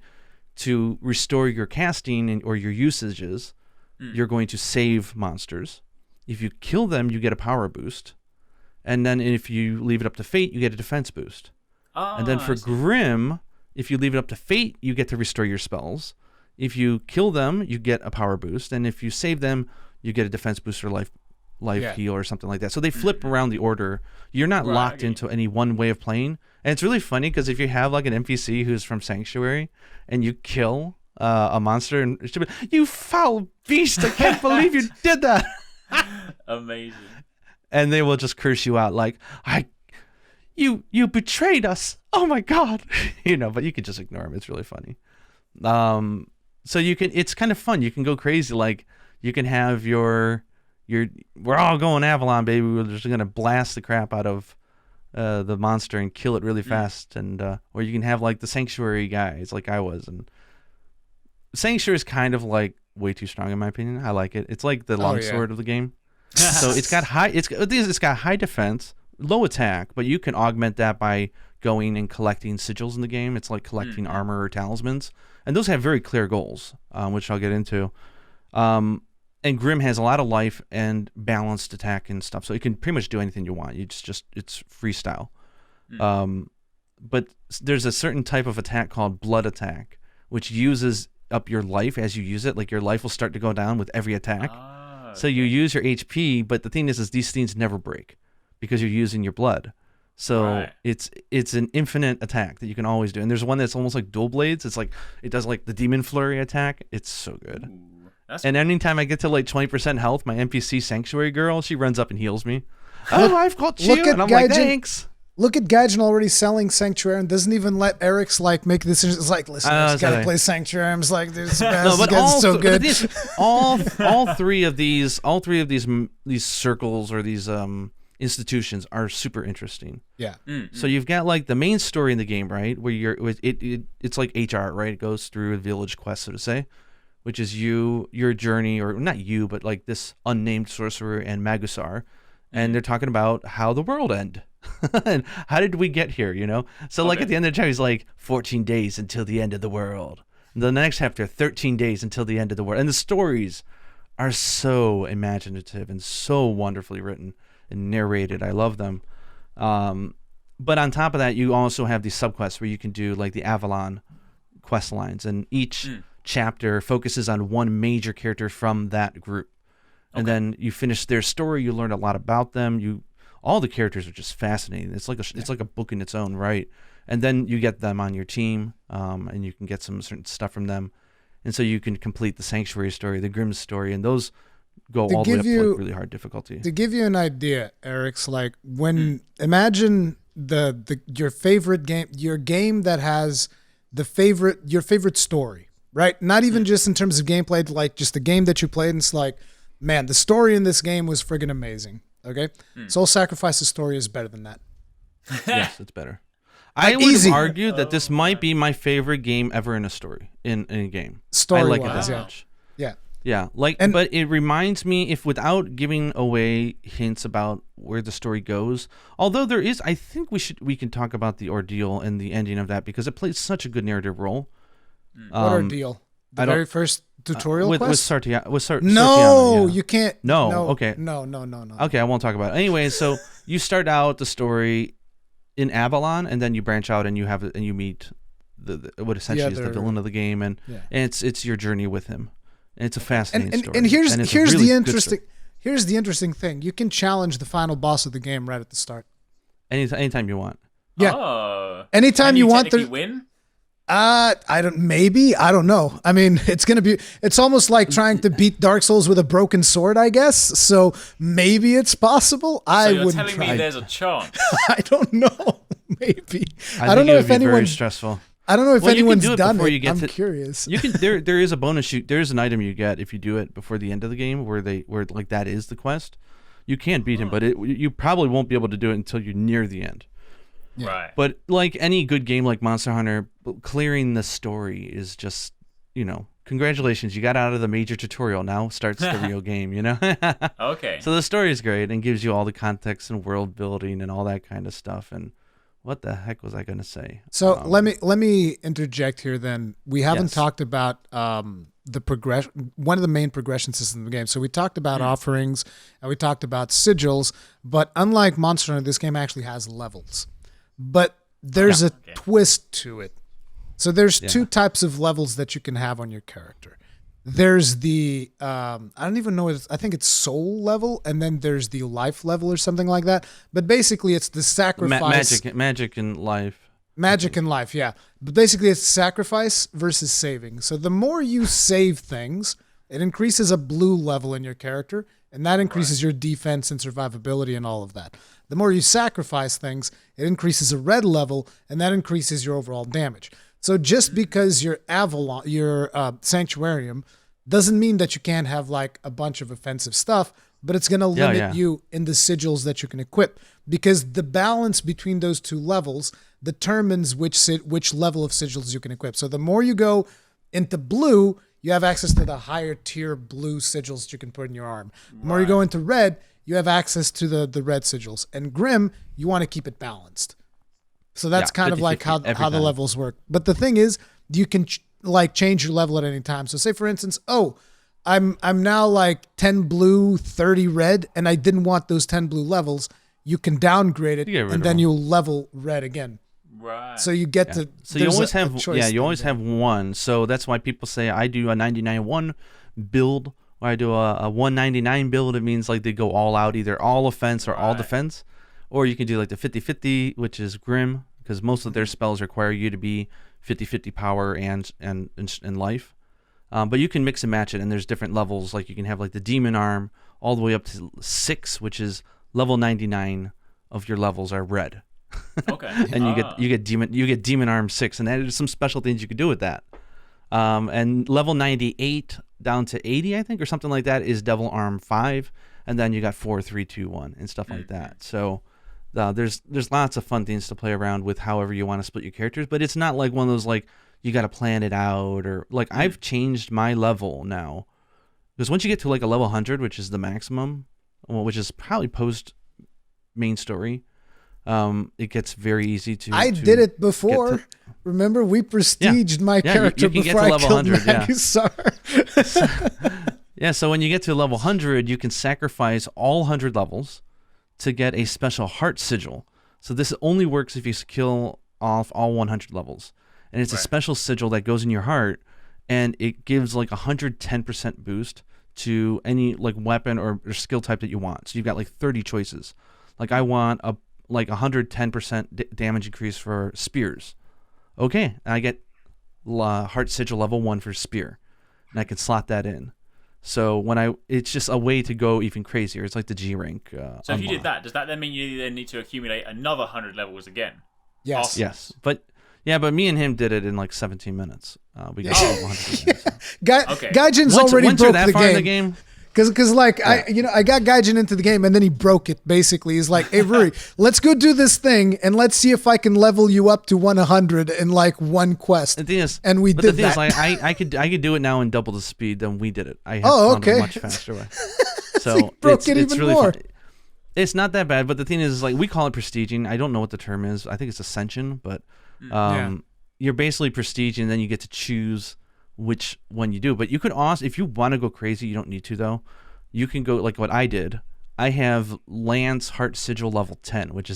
to restore your casting or your usages, you're going to save monsters. If you kill them, you get a power boost. And then if you leave it up to fate, you get a defense boost. And then for Grim, if you leave it up to fate, you get to restore your spells. If you kill them, you get a power boost. And if you save them, you get a defense boost or life heal or something like that. So they flip around the order. You're not locked into any one way of playing. And it's really funny because if you have like an NPC who's from Sanctuary and you kill a monster, and she'll be, you foul beast, I can't believe you did that. Amazing. And they will just curse you out like, you betrayed us. Oh my God. You know, but you can just ignore them. It's really funny. So it's kind of fun. You can go crazy. Like, you can have we're all going Avalon, baby. We're just going to blast the crap out of the monster and kill it really fast. And or you can have like the Sanctuary guys like I was. And Sanctuary is kind of like way too strong in my opinion. I like it. It's like the longsword of the game. So it's got high defense, low attack, but you can augment that by going and collecting sigils in the game. It's like collecting armor or talismans. And those have very clear goals, which I'll get into. And Grim has a lot of life and balanced attack and stuff, so you can pretty much do anything you want. It's freestyle. But there's a certain type of attack called blood attack, which uses up your life as you use it. Like your life will start to go down with every attack. So you use your HP, but the thing is these things never break because you're using your blood. So it's an infinite attack that you can always do. And there's one that's almost like dual blades. It's like it does like the demon flurry attack. It's so good. Ooh. And anytime I get to like 20% health, my NPC Sanctuary girl, she runs up and heals me. Oh, I've got you. And I'm like, thanks. Look at Gaijin already selling Sanctuary and doesn't even let Arekkz like make decisions. It's like, listen, I just gotta play Sanctuary. I'm just like, this is so good. All three of these circles or these institutions are super interesting. Yeah. So you've got like the main story in the game, right? Where it's like HR, right? It goes through a village quest, so to say, which is your journey, or not you, but like this unnamed sorcerer and Magusar, and they're talking about how the world ended. And how did we get here, So like at the end of the chapter, he's like 14 days until the end of the world. And the next chapter, 13 days until the end of the world. And the stories are so imaginative and so wonderfully written and narrated. I love them. But on top of that, you also have these subquests where you can do like the Avalon quest lines, and each chapter focuses on one major character from that group. And then you finish their story, you learn a lot about them. All the characters are just fascinating. It's like a book in its own right. And then you get them on your team, and you can get some certain stuff from them. And so you can complete the Sanctuary story, the Grimm story, and those go all the way up to like really hard difficulty. To give you an idea, Arekkz, like when imagine your favorite game, your game that has your favorite story, right? Not even just in terms of gameplay, like just the game that you played, and it's like, man, the story in this game was friggin' amazing. Okay, Soul Sacrifice's story is better than that. Yes, it's better. I would argue that this might be my favorite game ever in a story, in a game. Story I like wise, it that much. Yeah. Yeah, but it reminds me, if without giving away hints about where the story goes, although there is, I think we can talk about the ordeal and the ending of that, because it plays such a good narrative role. What ordeal? The very first tutorial with quest? Sartiana, you can't. No, okay. No. Okay, I won't talk about it. Anyway, so you start out the story in Avalon, and then you branch out and you meet what essentially is the villain of the game, and it's your journey with him. And it's a fascinating story. And here's the interesting thing. You can challenge the final boss of the game right at the start. Anytime you want. Yeah. Oh. Anytime you want to win? I don't know. I mean, it's almost like trying to beat Dark Souls with a broken sword, I guess. So maybe it's possible. So you're telling me there's a chance? I don't know. Maybe. I don't know if anyone's very stressful. I don't know if anyone's done it. I'm curious. You can. There is a bonus shoot. There is an item you get if you do it before the end of the game, where like that is the quest. You can beat him, but you probably won't be able to do it until you're near the end. Yeah. Right. But like any good game like Monster Hunter, clearing the story is just, congratulations, you got out of the major tutorial. Now starts the real game. Okay. So the story is great and gives you all the context and world building and all that kind of stuff. And what the heck was I going to say? So let me interject here. Then we haven't talked about the progression. One of the main progression systems in the game. So we talked about offerings and we talked about sigils. But unlike Monster Hunter, this game actually has levels. But there's a twist to it. So there's two types of levels that you can have on your character. There's the I don't even know what I think it's soul level, and then there's the life level or something like that. But basically, it's the sacrifice. Magic and life. Magic and life, yeah. But basically, it's sacrifice versus saving. So the more you save things, it increases a blue level in your character, and that increases your defense and survivability and all of that. The more you sacrifice things, it increases a red level, and that increases your overall damage. So just because your Sanctuarium doesn't mean that you can't have like a bunch of offensive stuff, but it's going to limit you in the sigils that you can equip, because the balance between those two levels determines which level of sigils you can equip. So the more you go into blue, you have access to the higher tier blue sigils that you can put in your arm. The more you go into red, you have access to the red sigils. And Grimm, you want to keep it balanced. So that's kind of like how the levels work. But the thing is, you can change your level at any time. So say for instance, I'm now like 10 blue, 30 red, and I didn't want those 10 blue levels. You can downgrade it, and then you'll level red again. Right. So you get to. So you always have one. So that's why people say I do a 99-1 build, or I do a 199 build. It means like they go all out, either all offense or all defense. Or you can do like the 50-50, which is Grimm, because most of their spells require you to be 50-50 power and life. But you can mix and match it, and there's different levels. Like you can have like the Demon Arm all the way up to 6, which is level 99 of your levels are red. Okay. And you get demon arm 6, and there's some special things you could do with that. And level 98 down to 80, I think, or something like that, is devil arm 5, and then you got 4, 3, 2, 1, and stuff like that. So there's lots of fun things to play around with, however you want to split your characters. But it's not like one of those like you got to plan it out, or like I've changed my level now, because once you get to like a level 100, which is the maximum, well, which is probably post main story, it gets very easy to. I did it before. Remember, we prestiged my character you before I killed Magusar. So when you get to level 100, you can sacrifice all 100 levels to get a special heart sigil. So this only works if you kill off all 100 levels. And it's a special sigil that goes in your heart, and it gives like 110% boost to any like weapon or skill type that you want. So you've got like 30 choices. Like I want a 110% damage increase for spears. Okay, and I get heart sigil level 1 for spear, and I can slot that in. So it's just a way to go even crazier. It's like the G rank. So if you did that, does that then mean you then need to accumulate another 100 levels again? Yes. Awesome. Yes, but me and him did it in like 17 minutes. We got 100 minutes. Gaijin's already broke the game. Because like I got Gaijin into the game, and then he broke it. Basically, he's like, "Hey Ruri, let's go do this thing, and let's see if I can level you up to 100 in like one quest." The thing is, and we did that. Is, I could do it now in double the speed than we did it. I found a much faster way. So he broke it even really more. Fun. It's not that bad, but the thing is, like, we call it prestiging. I don't know what the term is. I think it's ascension, but you're basically prestiging, and then you get to choose which one you do. But you could also, if you want to go crazy, you don't need to though. You can go like what I did. I have Lance Heart Sigil level 10, which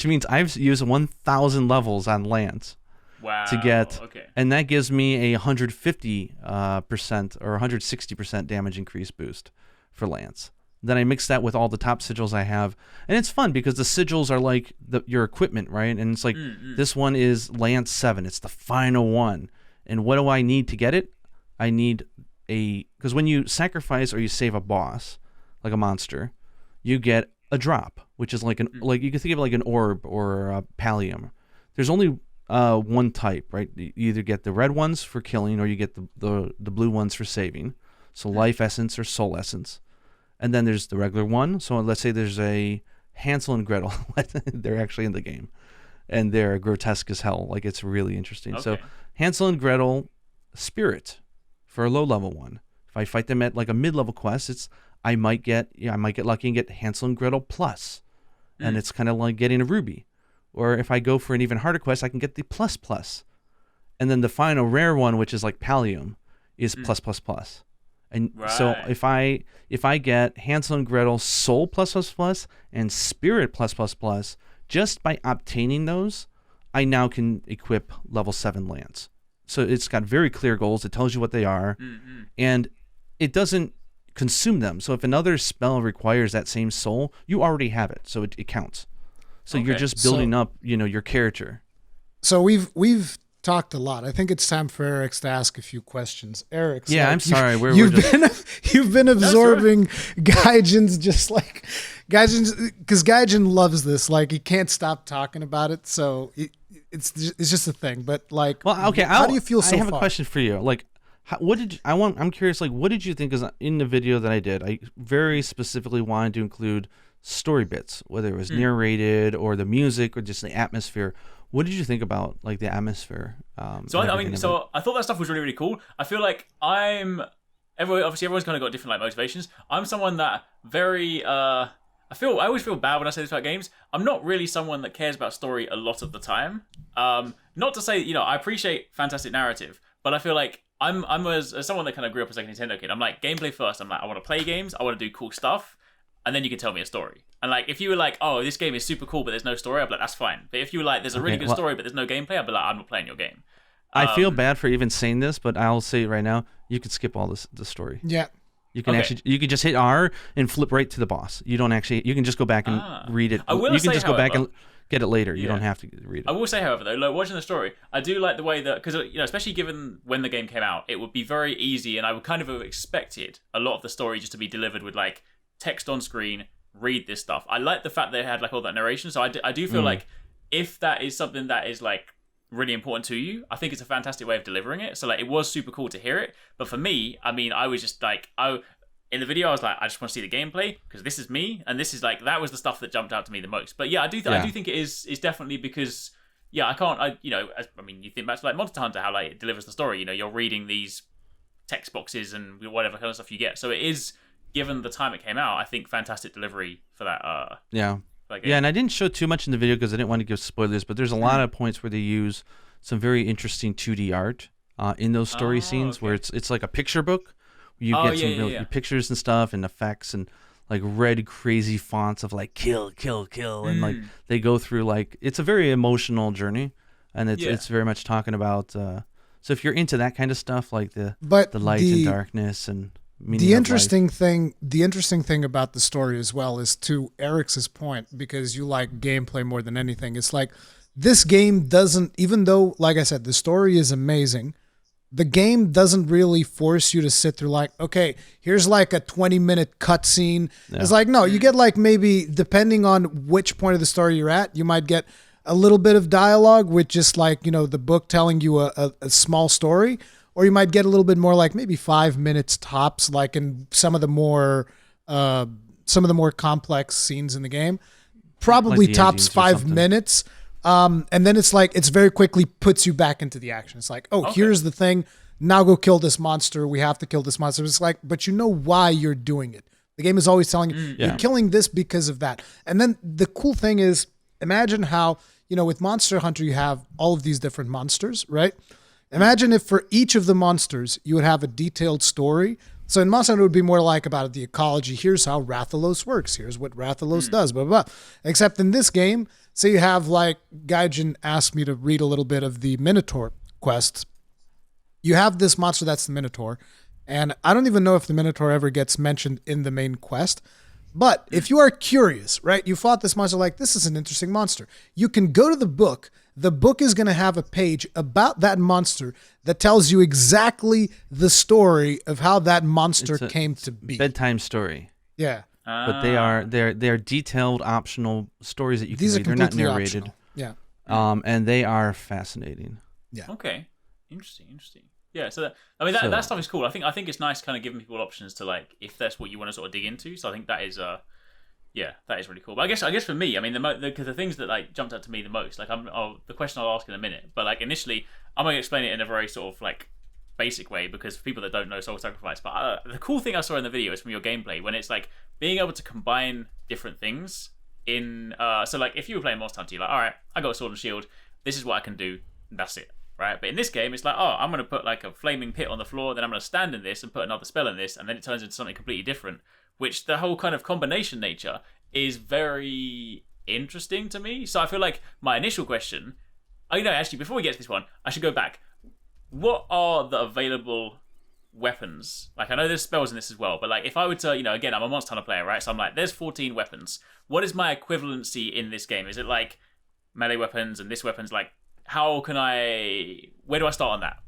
means I've used 1,000 levels on Lance. Wow. To get, and that gives me a 150% or 160% damage increase boost for Lance. Then I mix that with all the top sigils I have, and it's fun because the sigils are like your equipment, right? And it's like this one is Lance 7. It's the final one. And what do I need to get it? I need because when you sacrifice or you save a boss, like a monster, you get a drop, which is like like you can think of it like an orb or a pallium. There's only one type, right? You either get the red ones for killing, or you get the blue ones for saving. So life essence or soul essence. And then there's the regular one. So let's say there's a Hansel and Gretel. They're actually in the game, and they're grotesque as hell. Like, it's really interesting. Okay. So Hansel and Gretel spirit for a low level one. If I fight them at like a mid level quest, I might get lucky and get Hansel and Gretel plus, and it's kind of like getting a ruby. Or if I go for an even harder quest, I can get the plus plus, and then the final rare one, which is like pallium, is plus plus plus. And so if I get Hansel and Gretel soul plus plus plus and spirit plus plus plus, just by obtaining those, I now can equip level 7 Lance. So it's got very clear goals. It tells you what they are, and it doesn't consume them. So if another spell requires that same soul, you already have it, so it counts. So you're just building up, your character. So we've talked a lot. I think it's time for Arekkz to ask a few questions. Arekkz, yeah, I'm sorry. You've been absorbing Gaijin's because Gaijin loves this. Like, he can't stop talking about it. So it's just a thing. But like, well, okay. How do you feel so far? I have a question for you. Like, I'm curious. Like, what did you think? Because in the video that I did, I very specifically wanted to include story bits, whether it was narrated or the music or just the atmosphere. What did you think about like the atmosphere? So I thought that stuff was really, really cool. I feel like obviously everyone's kind of got different like motivations. I'm someone that I always feel bad when I say this about games. I'm not really someone that cares about story a lot of the time. Not to say, I appreciate fantastic narrative, but I feel like I'm as someone that kind of grew up as like a Nintendo kid. I'm like, gameplay first. I'm like, I want to play games. I want to do cool stuff. And then you can tell me a story. And like, if you were like, oh, this game is super cool, but there's no story, I'd be like, that's fine. But if you were like, there's a really good story, but there's no gameplay, I'd be like, I'm not playing your game. I feel bad for even saying this, but I'll say it right now. You can skip all the story. Yeah. You can you can just hit R and flip right to the boss. You don't actually, you can just go back and read it. You can just go back and get it later. You don't have to read it. I will say, however, though, like, watching the story, I do like the way that, because, especially given when the game came out, it would be very easy, and I would kind of have expected a lot of the story just to be delivered with like text on screen, read this stuff. I like the fact they had like all that narration, so I do feel like if that is something that is like really important to you, I think it's a fantastic way of delivering it. So like it was super cool to hear it. But for me, I mean, I was just like, in the video, I was like, I just want to see the gameplay because this is me, and this is like that was the stuff that jumped out to me the most. But yeah, I do think it is definitely because I can't, you think back to like Monster Hunter, how like it delivers the story. You know, you're reading these text boxes and whatever kind of stuff you get. So it is, given the time it came out, I think fantastic delivery for that. Yeah, and I didn't show too much in the video because I didn't want to give spoilers. But there's a lot of points where they use some very interesting 2D art in those story scenes where it's like a picture book. You get some real pictures and stuff and effects and like red crazy fonts of like kill, kill, kill, and like they go through like it's a very emotional journey, and it's very much talking about. So if you're into that kind of stuff, like the light and darkness and meaning the interesting thing about the story as well is to Arekkz's point, because you like gameplay more than anything. It's like this game doesn't, even though like I said the story is amazing. The game doesn't really force you to sit through like, okay, here's like a 20-minute cutscene. Yeah. It's like, no, you get like maybe, depending on which point of the story you're at, you might get a little bit of dialogue with just like, the book telling you a small story, or you might get a little bit more like maybe 5 minutes tops, like in some of the more complex scenes in the game. Probably like tops 5 minutes. And then it's like, it's very quickly puts you back into the action. It's like, here's the thing. Now go kill this monster. We have to kill this monster. It's like, but you know why you're doing it. The game is always telling you, you're killing this because of that. And then the cool thing is, imagine how, with Monster Hunter, you have all of these different monsters, right? Imagine if for each of the monsters, you would have a detailed story. So in Monster Hunter, it would be more like about the ecology. Here's how Rathalos works. Here's what Rathalos does, blah, blah, blah. Except in this game, say you have like Gaijin asked me to read a little bit of the Minotaur quests. You have this monster that's the Minotaur. And I don't even know if the Minotaur ever gets mentioned in the main quest. But if you are curious, right, you fought this monster like, this is an interesting monster. You can go to the book. The book is going to have a page about that monster that tells you exactly the story of how that monster came to be. Bedtime story. Yeah. But they're detailed optional stories that you can read. They're not narrated. Optional. Yeah. And they are fascinating. Yeah. Okay. Interesting. Yeah. So that stuff is cool. I think it's nice kind of giving people options to like, if that's what you want to sort of dig into. So I think that is that is really cool. But I guess for me, I mean, because the things that like jumped out to me the most, like the question I'll ask in a minute, but like initially, I'm going to explain it in a very sort of like basic way, because for people that don't know Soul Sacrifice, but the cool thing I saw in the video is from your gameplay when it's like being able to combine different things in. So like if you were playing Monster Hunter, you're like, all right, I got a sword and shield. This is what I can do. And that's it. Right, but in this game, it's like, I'm going to put like a flaming pit on the floor, then I'm going to stand in this and put another spell in this, and then it turns into something completely different. Which the whole kind of combination nature is very interesting to me. So I feel like my initial question, actually, before we get to this one, I should go back. What are the available weapons? Like, I know there's spells in this as well, but like, if I were to, again, I'm a Monster Hunter player, right? So I'm like, there's 14 weapons. What is my equivalency in this game? Is it like melee weapons and this weapon's like? Where do I start on that?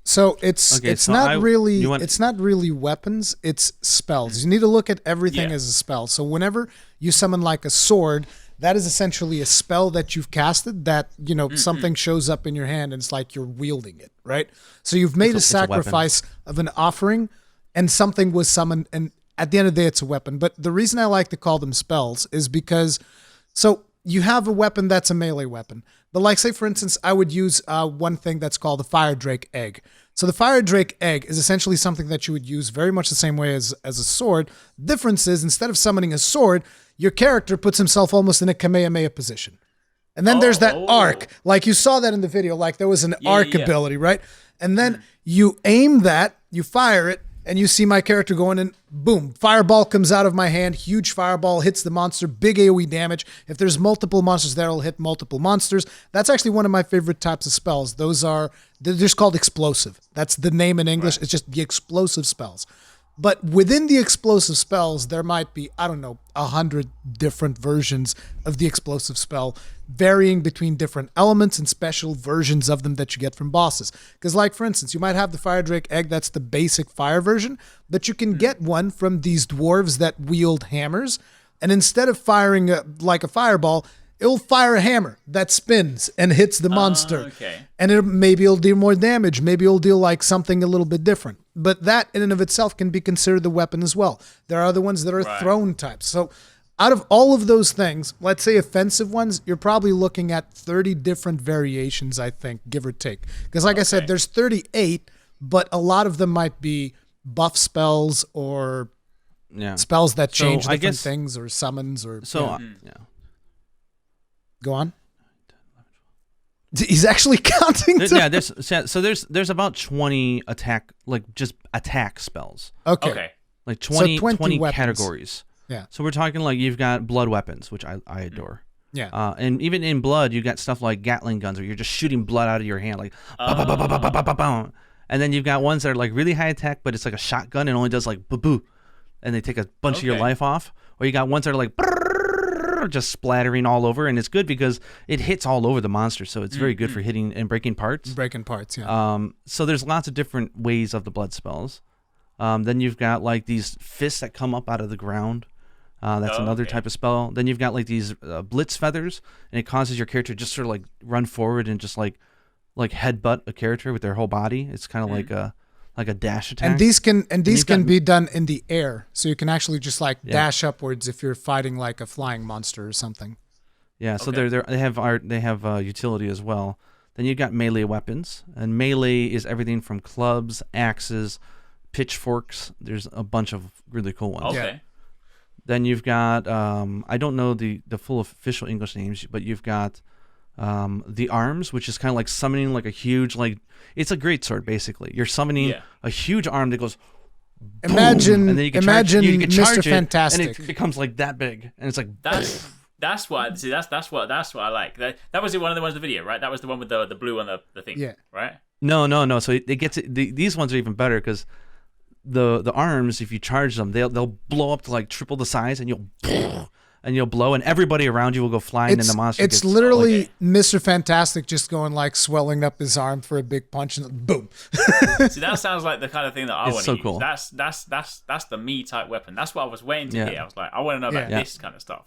So it's not really weapons, it's spells. You need to look at everything as a spell. So whenever you summon like a sword, that is essentially a spell that you've casted that, something shows up in your hand and it's like you're wielding it, right? So you've made a sacrifice of an offering and something was summoned, and at the end of the day it's a weapon. But the reason I like to call them spells is because you have a weapon that's a melee weapon. But like, say, for instance, I would use one thing that's called the Fire Drake Egg. So the Fire Drake Egg is essentially something that you would use very much the same way as a sword. Difference is, instead of summoning a sword, your character puts himself almost in a Kamehameha position. And then there's that arc. Like you saw that in the video, like there was an arc ability, right? And then you aim that, you fire it, and you see my character going in, boom, fireball comes out of my hand, huge fireball hits the monster, big AoE damage. If there's multiple monsters there, it'll hit multiple monsters. That's actually one of my favorite types of spells. They're just called explosive. That's the name in English. Right. It's just the explosive spells. But within the explosive spells, there might be, 100 different versions of the explosive spell, varying between different elements and special versions of them that you get from bosses. Because like, for instance, you might have the Fire Drake Egg, that's the basic fire version, but you can get one from these dwarves that wield hammers, and instead of firing like a fireball, it'll fire a hammer that spins and hits the monster. Okay. And maybe it'll do more damage. Maybe it'll do like something a little bit different. But that in and of itself can be considered the weapon as well. There are other ones that are thrown types. So out of all of those things, let's say offensive ones, you're probably looking at 30 different variations, I think, give or take. Because like I said, there's 38, but a lot of them might be buff spells or spells that change different things or summons or... Go on. He's actually counting. There's about 20 attack, like just attack spells. Okay. Like 20 weapons. categories. Yeah. So we're talking like you've got blood weapons, which I adore. Yeah. And even in blood, you got stuff like Gatling guns, where you're just shooting blood out of your hand, like and then you've got ones that are like really high attack, but it's like a shotgun and only does like boo, and they take a bunch of your life off. Or you got ones that are like just splattering all over, and it's good because it hits all over the monster, so it's very good for hitting and breaking parts. So there's lots of different ways of the blood spells. Then you've got like these fists that come up out of the ground. That's another type of spell. Then you've got like these blitz feathers, and it causes your character to just sort of like run forward and just like headbutt a character with their whole body. It's kind of like a dash attack. And these can be done in the air, so you can actually just like dash upwards if you're fighting like a flying monster or something. Yeah, so they have utility as well. Then you've got melee weapons, and melee is everything from clubs, axes, pitchforks. There's a bunch of really cool ones. Okay. Then you've got I don't know the full official English names, but you've got the arms, which is kind of like summoning like a huge, like, it's a greatsword basically. You're summoning a huge arm that goes boom, imagine and then you can Mr. charge Fantastic, and it becomes like that big, and it's like that's what I like. That was one of the ones in the video, right? That was the one with the blue on the thing, right? No. So it gets these ones are even better because the arms, if you charge them, they'll blow up to like triple the size, and you'll blow, and everybody around you will go flying, and the monster. It's literally Mr. Fantastic just going like swelling up his arm for a big punch, and boom. See, that sounds like the kind of thing that I want to use. Cool. That's the me type weapon. That's what I was waiting to hear. I was like, I want to know about this kind of stuff.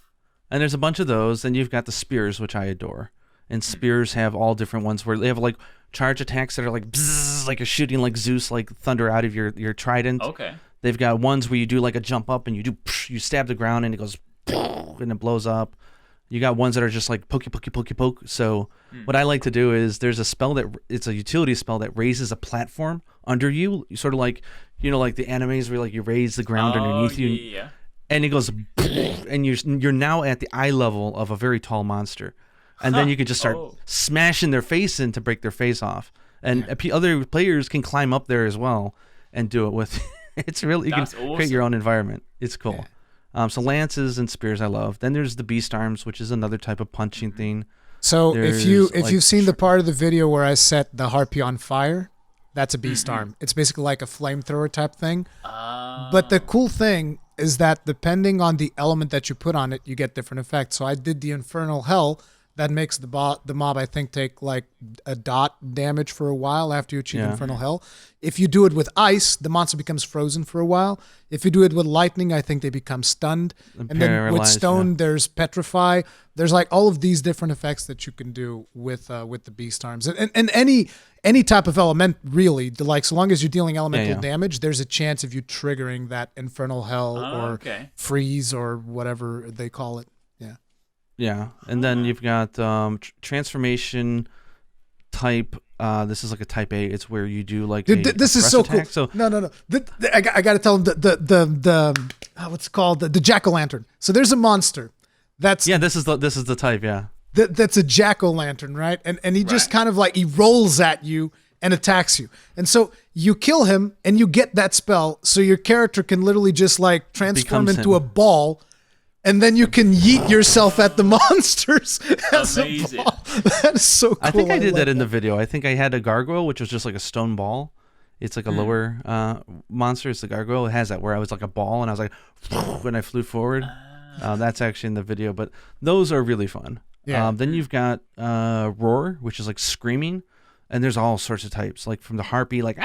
And there's a bunch of those. Then you've got the spears, which I adore. And spears have all different ones where they have like charge attacks that are like bzzz, like you're shooting like Zeus, like thunder out of your trident. Okay. They've got ones where you do like a jump up and you stab the ground and it goes and it blows up. You got ones that are just like poke. So what I like to do is there's a spell it's a utility spell that raises a platform under you, sort of like, like the animes where like you raise the ground underneath you. Yeah. And it goes, and you're now at the eye level of a very tall monster, and then you can just start smashing their face in to break their face off, and other players can climb up there as well and do it with. It's really you can create your own environment. It's cool. Yeah. So lances and spears I love. Then there's the beast arms, which is another type of punching thing. So if you've seen the part of the video where I set the harpy on fire, that's a beast arm. It's basically like a flamethrower type thing. But the cool thing is that depending on the element that you put on it, you get different effects. So I did the Infernal Hell. That makes the mob, I think, take like a dot damage for a while after you achieve Infernal Hell. If you do it with ice, the monster becomes frozen for a while. If you do it with lightning, I think they become stunned. And then with stone, there's petrify. There's like all of these different effects that you can do with the beast arms. And any type of element, really, like so long as you're dealing elemental damage, there's a chance of you triggering that Infernal Hell or freeze or whatever they call it. Yeah, and then you've got transformation type. This is like a type A. It's where you do like this is so cool. So no. I got to tell them the what's it called the jack-o'-lantern. So there's a monster. This is the type. Yeah. That's a jack-o'-lantern, right? And he just kind of like he rolls at you and attacks you, and so you kill him and you get that spell. So your character can literally just like transform into a ball. And then you can yeet yourself at the monsters as amazing. A ball. That is so cool. I think I did that in the video. I think I had a gargoyle, which was just like a stone ball. It's like a lower monster. It's the gargoyle. It has that where I was like a ball, and I was like, when I flew forward. That's actually in the video, but those are really fun. Yeah. Then you've got roar, which is like screaming, and there's all sorts of types, like from the harpy, like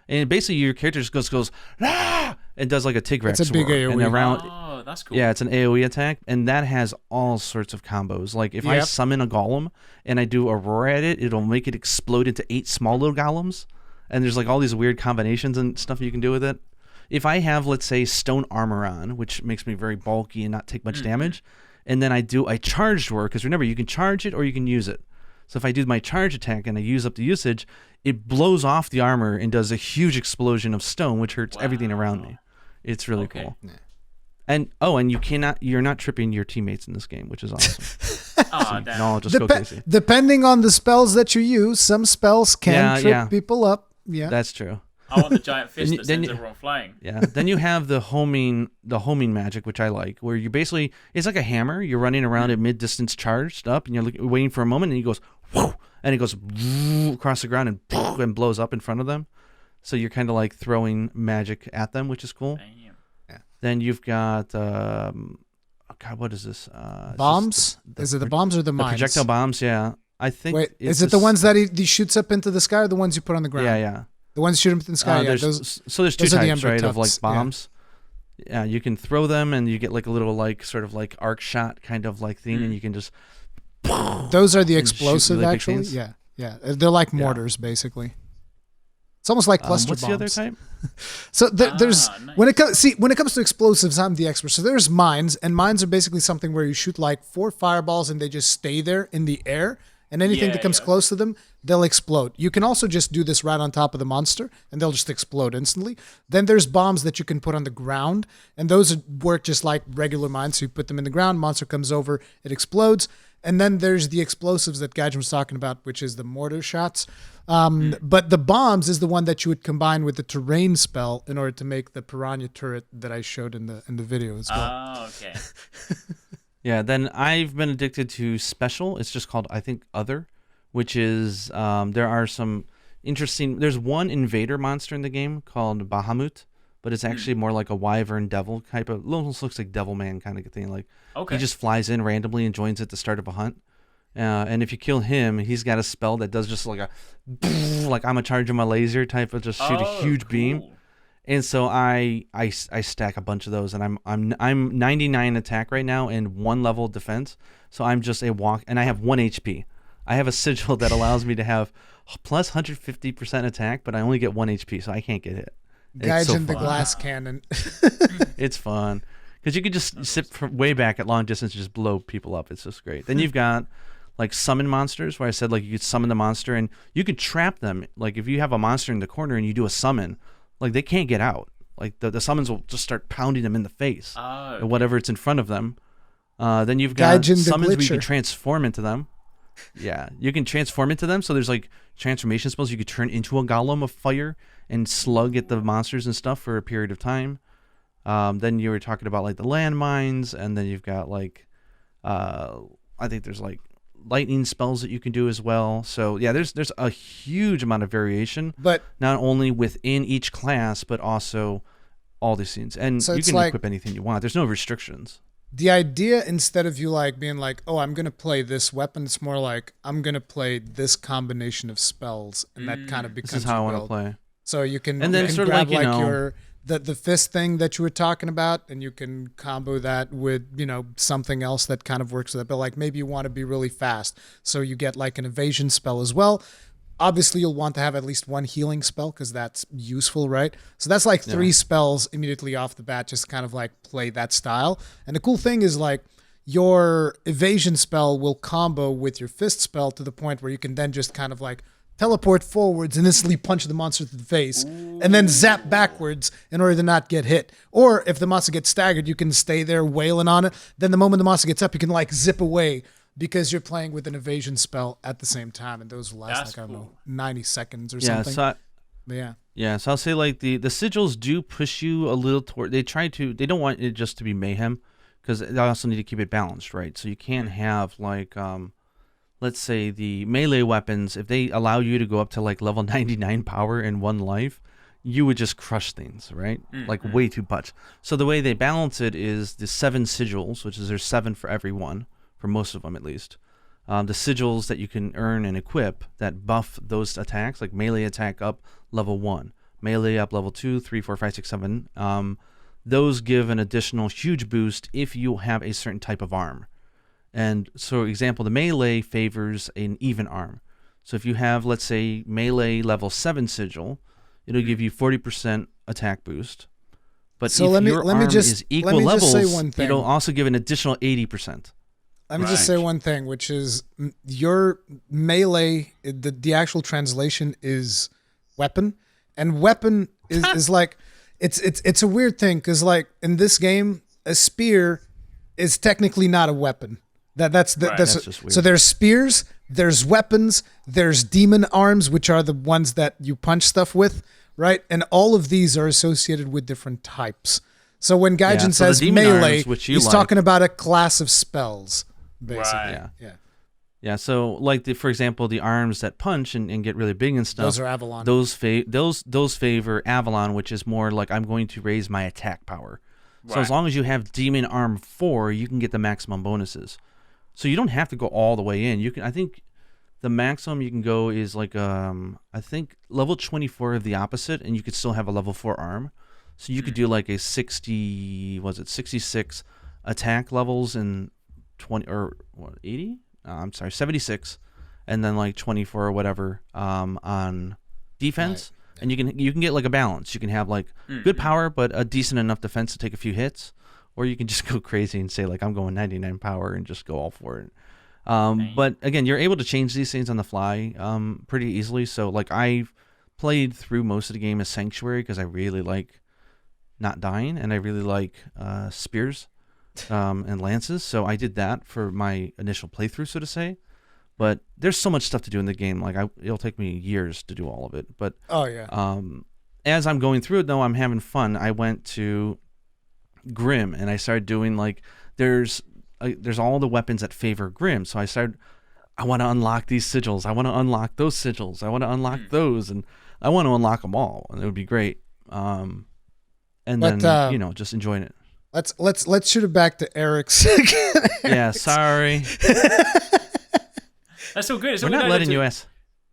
and basically your character just goes ah, and does like a Tigrex. It's a big AoE. And around. that's cool. Yeah, it's an AoE attack, and that has all sorts of combos. Like, if I summon a golem and I do Aurora at it, it'll make it explode into 8 small little golems, and there's like all these weird combinations and stuff you can do with it. If I have, let's say, stone armor on, which makes me very bulky and not take much damage, and then I do a charged roar, because remember, you can charge it or you can use it. So if I do my charge attack and I use up the usage, it blows off the armor and does a huge explosion of stone, which hurts everything around me. It's really cool. Yeah. And you're not tripping your teammates in this game, which is awesome. No, just go crazy. Depending on the spells that you use, some spells can trip people up. Yeah, that's true. I want the giant fist that sends everyone flying. Yeah. Then you have the homing magic, which I like, where you basically, it's like a hammer. You're running around at mid-distance charged up, and you're waiting for a moment, and he goes, whoo, and it goes across the ground and blows up in front of them. So you're kind of like throwing magic at them, which is cool. Damn. Yeah. Then you've got, what is this? Bombs? Is it the bombs or the mines? Projectile bombs, yeah. I think. Wait, is it the ones that he shoots up into the sky, or the ones you put on the ground? Yeah. The ones shoot up in the sky. So there's two types, right, of like bombs. Yeah, you can throw them, and you get like a little like sort of like arc shot kind of like thing, and you can just. Those are the explosive, actually. Yeah. They're like mortars, basically. It's almost like cluster bombs. What's the other type? So there's nice. when it comes to explosives, I'm the expert. So there's mines, and mines are basically something where you shoot like 4 fireballs, and they just stay there in the air. And anything that comes close to them, they'll explode. You can also just do this right on top of the monster, and they'll just explode instantly. Then there's bombs that you can put on the ground, and those work just like regular mines. So you put them in the ground, monster comes over, it explodes. And then there's the explosives that Gaijin was talking about, which is the mortar shots. But the bombs is the one that you would combine with the terrain spell in order to make the piranha turret that I showed in the video as well. Oh, okay. Yeah, then I've been addicted to special. It's just called, I think, Other, which is, there are some interesting, there's one invader monster in the game called Bahamut, but it's actually more like a wyvern devil type of, almost looks like Devilman kind of thing. Like, he just flies in randomly and joins at the start of a hunt. And if you kill him, he's got a spell that does just like a, like I'm a charging my laser type of just shoot a huge beam. And so I stack a bunch of those, and I'm 99 attack right now and 1 level defense. So I'm just a walk, and I have 1 HP. I have a sigil that allows me to have plus 150% attack, but I only get 1 HP, so I can't get hit. Gaijin the glass cannon. It's fun because you could just sit from way back at long distance and just blow people up. It's just great. Then you've got like summon monsters, where I said like you could summon the monster and you could trap them. Like if you have a monster in the corner and you do a summon, like they can't get out. Like the summons will just start pounding them in the face or whatever it's in front of them. Then you've got Gaijin summons where you can transform into them. Yeah, you can transform into them. So there's like transformation spells. You could turn into a golem of fire and slug at the monsters and stuff for a period of time. Then you were talking about like the landmines, and then you've got like I think there's like lightning spells that you can do as well. So yeah, there's a huge amount of variation, but not only within each class, but also all these scenes. And so you can equip anything you want. There's no restrictions. The idea, instead of you like being like, oh, I'm gonna play this weapon, it's more like I'm gonna play this combination of spells, and that kind of becomes this is how I want to play. So you can, and then you can grab like your the fist thing that you were talking about, and you can combo that with, you know, something else that kind of works with it. But like maybe you want to be really fast, so you get like an evasion spell as well. Obviously, you'll want to have at least 1 healing spell because that's useful, right? So that's like 3 spells immediately off the bat, just kind of like play that style. And the cool thing is like your evasion spell will combo with your fist spell to the point where you can then just kind of like teleport forwards and instantly punch the monster to the face, and then zap backwards in order to not get hit. Or if the monster gets staggered, you can stay there wailing on it. Then the moment the monster gets up, you can like zip away because you're playing with an evasion spell at the same time, and those last I don't know, 90 seconds or something. So I'll say like the sigils do push you a little toward. They don't want it just to be mayhem, because they also need to keep it balanced, right? So you can't have like let's say the melee weapons, if they allow you to go up to like level 99 power in 1 life, you would just crush things, right? Like way too much. So the way they balance it is the 7 sigils, which is there's 7 for every one, for most of them at least. The sigils that you can earn and equip that buff those attacks, like melee attack up level 1, melee up level 2, 3, 4, 5, 6, 7. those give an additional huge boost if you have a certain type of arm. And so, example, the melee favors an even arm. So if you have, let's say, melee level 7 Sigil, it'll give you 40% attack boost. But so if your arm is equal levels, it'll also give an additional 80%. Let me just say one thing, which is your melee, the actual translation is weapon. And weapon is like, it's a weird thing, because like in this game, a spear is technically not a weapon. That's just weird. So there's spears, there's weapons, there's demon arms, which are the ones that you punch stuff with, right? And all of these are associated with different types. So when Gaijin says melee, he's talking about a class of spells, basically. Right. Yeah. So like for example, the arms that punch and get really big and stuff. Those are Avalon. Those favor Avalon, which is more like I'm going to raise my attack power. So as long as you have Demon Arm 4, you can get the maximum bonuses. So you don't have to go all the way in. You can. I think the maximum you can go is like I think level 24 of the opposite, and you could still have a level 4 arm. So you could do like a 66 attack levels and 20 or what 80? I'm sorry, 76, and then like 24 or whatever on defense. Right. And you can get like a balance. You can have like good power, but a decent enough defense to take a few hits. Or you can just go crazy and say, like, I'm going 99 power and just go all for it. But, again, you're able to change these things on the fly pretty easily. So, like, I've played through most of the game as Sanctuary because I really like not dying. And I really like spears and lances. So I did that for my initial playthrough, so to say. But there's so much stuff to do in the game. Like, it'll take me years to do all of it. But as I'm going through it, though, I'm having fun. I went to Grim, and I started doing like there's all the weapons that favor Grim. So I want to unlock these sigils. I want to unlock those sigils. I want to unlock those, and I want to unlock them all, and it would be great. And then just enjoying it. Let's shoot it back to Arekkz. Yeah, sorry. That's all good. We're not letting you ask.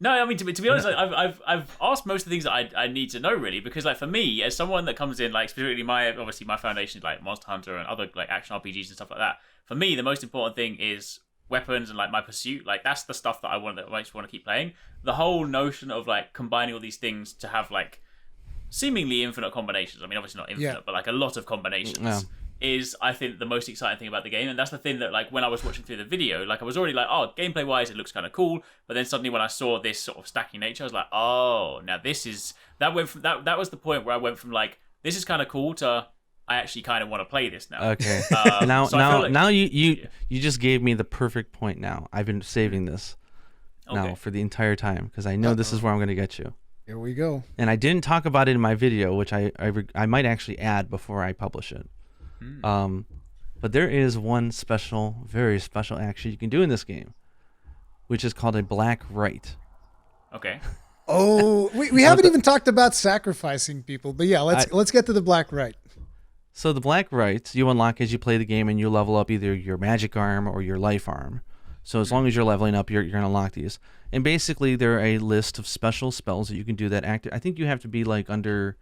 No, I mean to be honest, I've asked most of the things that I need to know really, because like for me as someone that comes in like specifically my foundation is like Monster Hunter and other like action RPGs and stuff like that. For me, the most important thing is weapons and like my pursuit. Like that's the stuff that I just want to keep playing. The whole notion of like combining all these things to have like seemingly infinite combinations. I mean, obviously not infinite, but like a lot of combinations. Is I think the most exciting thing about the game, and that's the thing that like when I was watching through the video, like I was already like, oh, gameplay wise it looks kind of cool, but then suddenly when I saw this sort of stacking nature, I was like, oh, now this is that was the point where I went from like this is kind of cool to I actually kind of want to play this now. Okay. Now you just gave me the perfect point. Now I've been saving this now for the entire time because I know this is where I'm going to get you. Here we go. And I didn't talk about it in my video, which I might actually add before I publish it. But there is one very special action you can do in this game, which is called a black right. Okay. Oh, we haven't even talked about sacrificing people, but yeah, let's get to the black right. So the black rights you unlock as you play the game, and you level up either your magic arm or your life arm. So as long as you're leveling up, you're going to unlock these. And basically, they're a list of special spells that you can do that I think you have to be like under.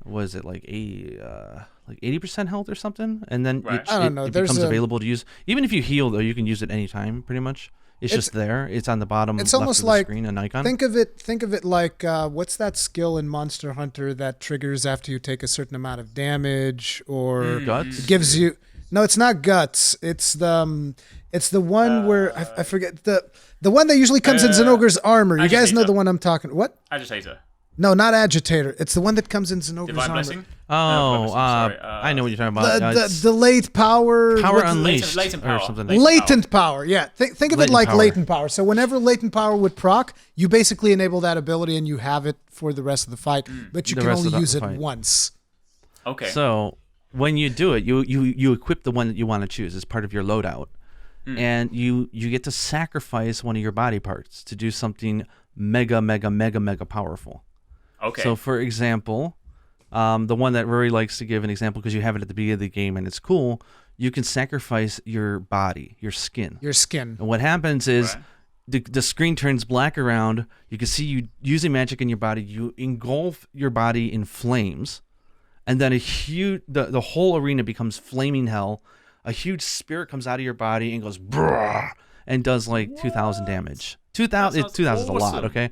Was it like 80% health or something? And then it becomes available to use. Even if you heal, though, you can use it anytime, pretty much. It's just there. It's on the bottom left of the screen, an icon. Think of it like what's that skill in Monster Hunter that triggers after you take a certain amount of damage or guts? It gives you. No, it's not guts. It's the one where I forget the one that usually comes in Zenogre's armor. You guys know the one I'm talking. What? Agitator. No, not Agitator. It's the one that comes in Zenogre's Divine armor. Blessing? I know what you're talking about. The late power. Power Unleashed. Latent power. Or something. Latent power, yeah. Think of it like latent power. So whenever latent power would proc, you basically enable that ability and you have it for the rest of the fight, but you can only use it once. Okay. So when you do it, you equip the one that you want to choose as part of your loadout. And you get to sacrifice one of your body parts to do something mega powerful. Okay. So, for example, the one that Rory likes to give an example because you have it at the beginning of the game and it's cool, you can sacrifice your body, your skin. And what happens is the screen turns black around. You can see you using magic in your body. You engulf your body in flames, and then the whole arena becomes flaming hell. A huge spirit comes out of your body and goes brrr, and does like 2,000 damage. 2,000 is a lot, okay?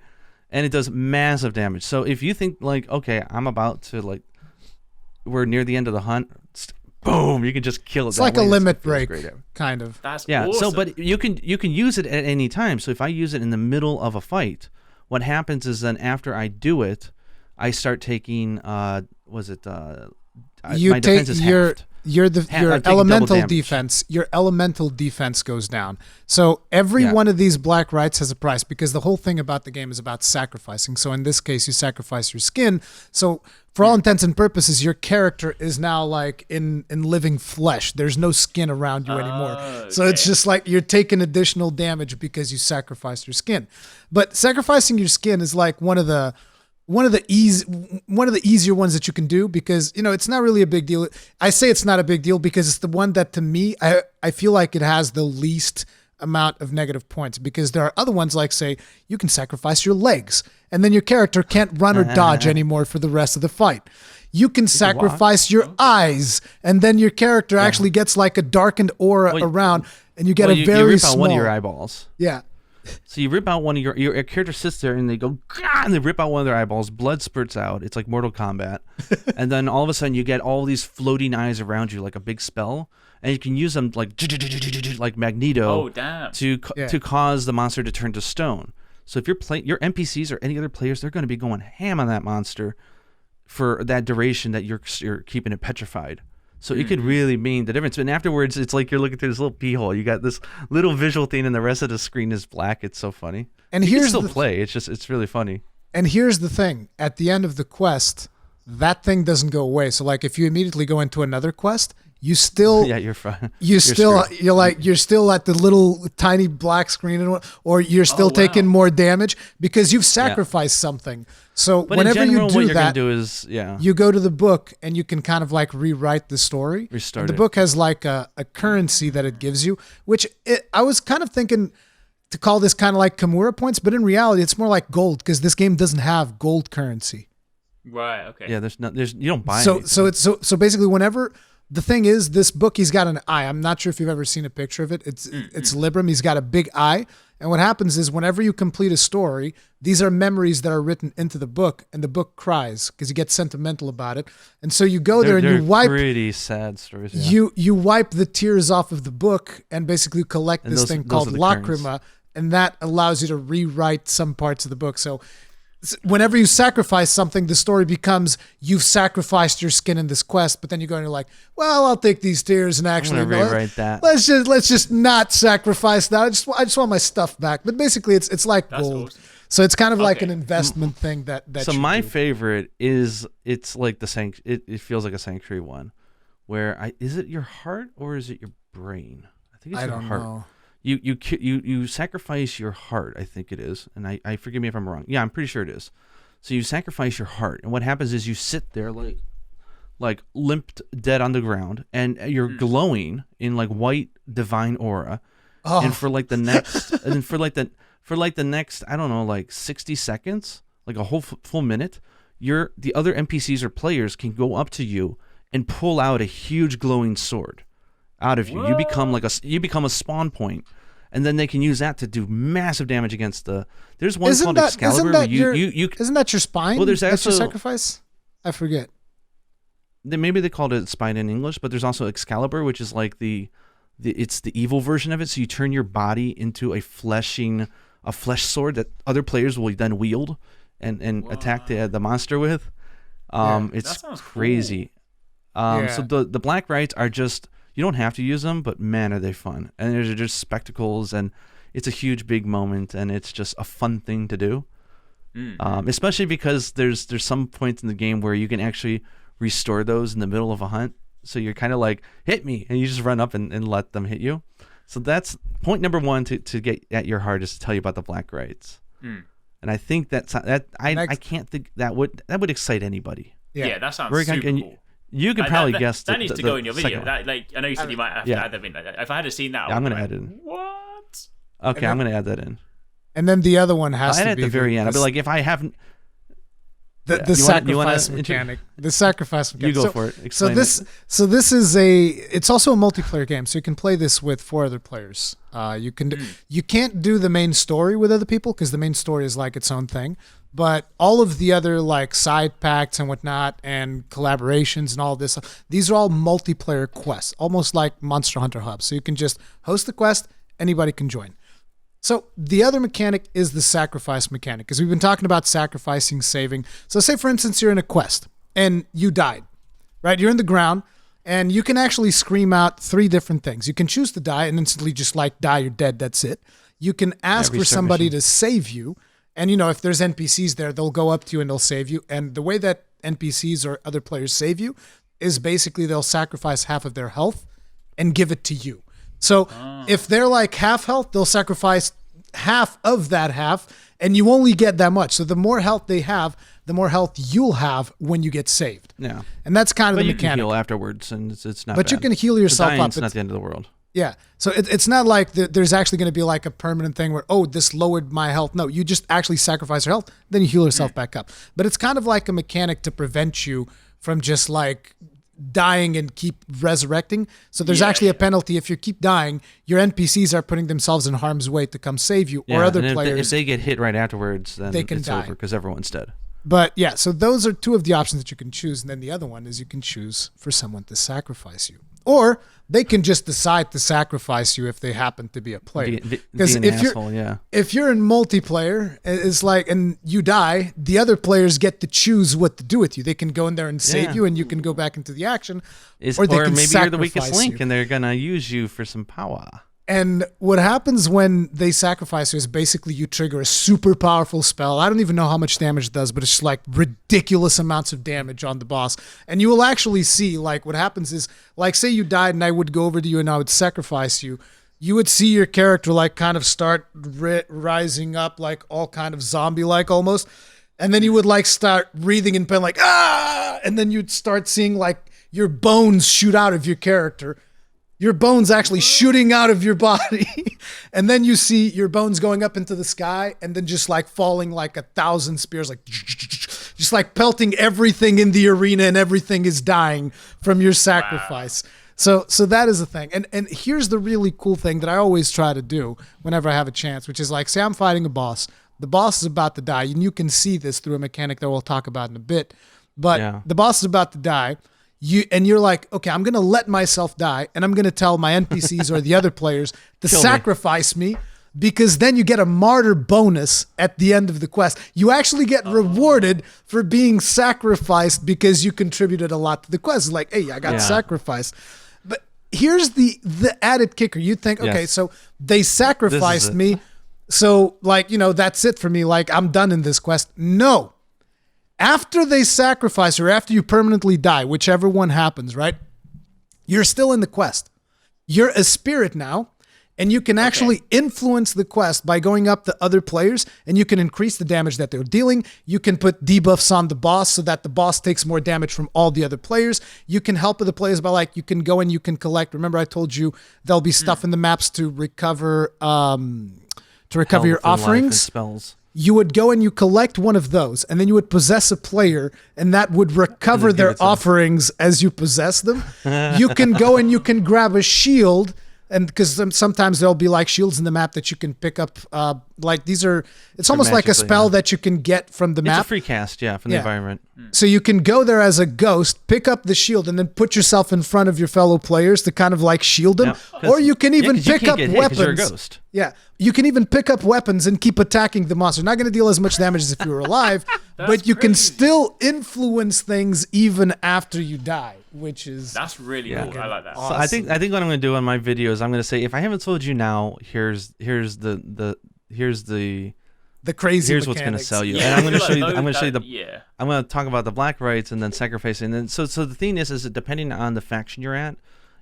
And it does massive damage. So if you think like, okay, I'm about to like, we're near the end of the hunt, boom, you can just kill it. It's like a limit break, kind of. That's awesome. So but you can use it at any time. So if I use it in the middle of a fight, what happens is then after I do it, I start taking my defense is halved. Your elemental defense. Your elemental defense goes down. So every one of these black rights has a price, because the whole thing about the game is about sacrificing. So in this case, you sacrifice your skin. So for all intents and purposes, your character is now like in living flesh. There's no skin around you anymore. Okay. So it's just like you're taking additional damage because you sacrificed your skin. But sacrificing your skin is like one of the easier ones that you can do, because it's not really a big deal. I say it's not a big deal because it's the one that, to me, I feel like it has the least amount of negative points, because there are other ones like, say, you can sacrifice your legs and then your character can't run or dodge anymore for the rest of the fight. You can sacrifice your eyes and then your character actually gets like a darkened aura around, and you get a very you rip small out one of your eyeballs. Yeah. So you rip out one of your character sits there and they go, Gah! And they rip out one of their eyeballs. Blood spurts out. It's like Mortal Kombat. And then all of a sudden you get all these floating eyes around you like a big spell. And you can use them like Magneto to cause the monster to turn to stone. So if your NPCs or any other players, they're going to be going ham on that monster for that duration that you're keeping it petrified. So it could really mean the difference. And afterwards, it's like you're looking through this little pee hole. You got this little visual thing, and the rest of the screen is black. It's so funny. And you can still play. It's really funny. And here's the thing: at the end of the quest, that thing doesn't go away. So, like, if you immediately go into another quest, you still you're fine. You're still at the little tiny black screen, or you're still taking more damage because you've sacrificed something. So but whenever in general, you do what you're that, gonna do is you go to the book and you can kind of like rewrite the story. Restart the book has like a currency that it gives you, which I was kind of thinking to call this kind of like Kimura points, but in reality, it's more like gold, because this game doesn't have gold currency. Right. Okay. Yeah. You don't buy. So basically, whenever. The thing is, this book, he's got an eye. I'm not sure if you've ever seen a picture of it. It's Libram. He's got a big eye. And what happens is, whenever you complete a story, these are memories that are written into the book, and the book cries because you get sentimental about it. And so you go there and you wipe pretty sad stories. Yeah. You wipe the tears off of the book and basically collect this thing called lacrima, and that allows you to rewrite some parts of the book. So whenever you sacrifice something, the story becomes you've sacrificed your skin in this quest, but then you go and you're like, well, I'll take these tears and actually rewrite that. Let's just not sacrifice that. I just want my stuff back. But basically, it's like gold. Awesome. So it's kind of like an investment thing that. So my favorite is it's like it feels like a Sanctuary one, where is it your heart or is it your brain? I think it's your heart. Know. You sacrifice your heart, I think it is, and I forgive me if I'm wrong. Yeah, I'm pretty sure it is. So you sacrifice your heart, and what happens is you sit there like limped dead on the ground, and you're glowing in like white divine aura, and for like the next I don't know, like 60 seconds, like a whole full minute, the other NPCs or players can go up to you and pull out a huge glowing sword out of you. Whoa. You become a spawn point, and then they can use that to do massive damage against the. There's one called Excalibur. Isn't that your spine? Well, there's that's your sacrifice. I forget. Maybe they called it spine in English, but there's also Excalibur, which is like it's the evil version of it. So you turn your body into a flesh sword that other players will then wield and attack the monster with. It's crazy. Cool. So the black rights are just. You don't have to use them, but man, are they fun. And they're just spectacles, and it's a huge, big moment, and it's just a fun thing to do. Especially because there's some points in the game where you can actually restore those in the middle of a hunt. So you're kind of like, hit me, and you just run up and let them hit you. So that's point number one to get at your heart, is to tell you about the black rights. And I think I can't think that would excite anybody. Yeah, that sounds super cool. You could probably guess that needs to go in your video. I know you said you might have to add that in. If I had seen that, I'm going to add it in. What? Okay, I'm going to add that in. And then the other one has to be at the very end. I'll be like, if I haven't. The sacrifice mechanic. The sacrifice mechanic. You go for it. Explain so this is it's also a multiplayer game, so you can play this with 4 other players. You can't do the main story with other people because the main story is like its own thing. But all of the other like side packs and whatnot and collaborations and all this, these are all multiplayer quests, almost like Monster Hunter Hub. So you can just host the quest, anybody can join. So the other mechanic is the sacrifice mechanic, because we've been talking about sacrificing, saving. So say, for instance, you're in a quest and you died, right? You're in the ground and you can actually scream out 3 different things. You can choose to die and instantly just like die, you're dead, that's it. You can ask for somebody to save you. And, if there's NPCs there, they'll go up to you and they'll save you. And the way that NPCs or other players save you is basically they'll sacrifice half of their health and give it to you. So if they're like half health, they'll sacrifice half of that half, and you only get that much. So the more health they have, the more health you'll have when you get saved. Yeah. And that's kind of the you mechanic. Can heal afterwards, and it's not But bad. you can heal yourself up. It's not the end of the world. Yeah. So it's not like there's actually going to be like a permanent thing where, this lowered my health. No, you just actually sacrifice your health, then you heal yourself back up. But it's kind of like a mechanic to prevent you from just like dying and keep resurrecting. So there's actually a penalty. If you keep dying, your NPCs are putting themselves in harm's way to come save you, or other players. If they get hit right afterwards, then it's die. over because everyone's dead. But yeah, so those are 2 of the options that you can choose. And then the other one is you can choose for someone to sacrifice you. Or they can just decide to sacrifice you if they happen to be a player. Because if you're in multiplayer, it's like, and you die, the other players get to choose what to do with you. They can go in there and save you, and you can go back into the action. Or maybe you're the weakest link, and they're gonna use you for some power. And what happens when they sacrifice you is basically you trigger a super powerful spell. I don't even know how much damage it does, but it's just like ridiculous amounts of damage on the boss. And you will actually see, like, what happens is, like, say you died and I would go over to you and I would sacrifice you. You would see your character, like, kind of start rising up, like, all kind of zombie-like almost. And then you would, like, start breathing in pain, like, ah! And then you'd start seeing, like, your bones shoot out of your character. Your bones actually shooting out of your body. And then you see your bones going up into the sky and then just like falling like 1,000 spears, like just like pelting everything in the arena, and everything is dying from your sacrifice. Wow. So that is the thing. And here's the really cool thing that I always try to do whenever I have a chance, which is like, say I'm fighting a boss. The boss is about to die, and you can see this through a mechanic that we'll talk about in a bit. But the boss is about to die. You're like, okay, I'm going to let myself die, and I'm going to tell my NPCs or the other players to sacrifice me, because then you get a martyr bonus at the end of the quest. You actually get rewarded for being sacrificed because you contributed a lot to the quest. It's like, hey, I got sacrificed. But here's the added kicker. You think, okay, so they sacrificed me, so like, that's it for me. Like, I'm done in this quest. No. After they sacrifice, or after you permanently die, whichever one happens, right? You're still in the quest. You're a spirit now, and you can actually influence the quest by going up to other players, and you can increase the damage that they're dealing. You can put debuffs on the boss so that the boss takes more damage from all the other players. You can help other players by, like, you can go and you can collect. Remember, I told you there'll be stuff in the maps to recover your offerings. Spells. You would go and you collect one of those, and then you would possess a player, and that would recover their offerings as you possess them. You can go and you can grab a shield, and because sometimes there'll be like shields in the map that you can pick up. Like these are, it's almost like a spell that you can get from the map. It's a free cast, from the environment. So you can go there as a ghost, pick up the shield, and then put yourself in front of your fellow players to kind of like shield them. Or you can even pick up weapons. You're a ghost. Yeah, you can even pick up weapons and keep attacking the monster. Not going to deal as much damage as if you were alive, but you can still influence things even after you die, which is that's really cool. I like that. Awesome. So I think what I'm going to do on my video is I'm going to say, if I haven't told you now, here's the crazy. Here's what's going to sell you. And I'm going to show you. I'm going to show you I'm going to talk about the black rights and then sacrificing. And then so the thing is that depending on the faction you're at,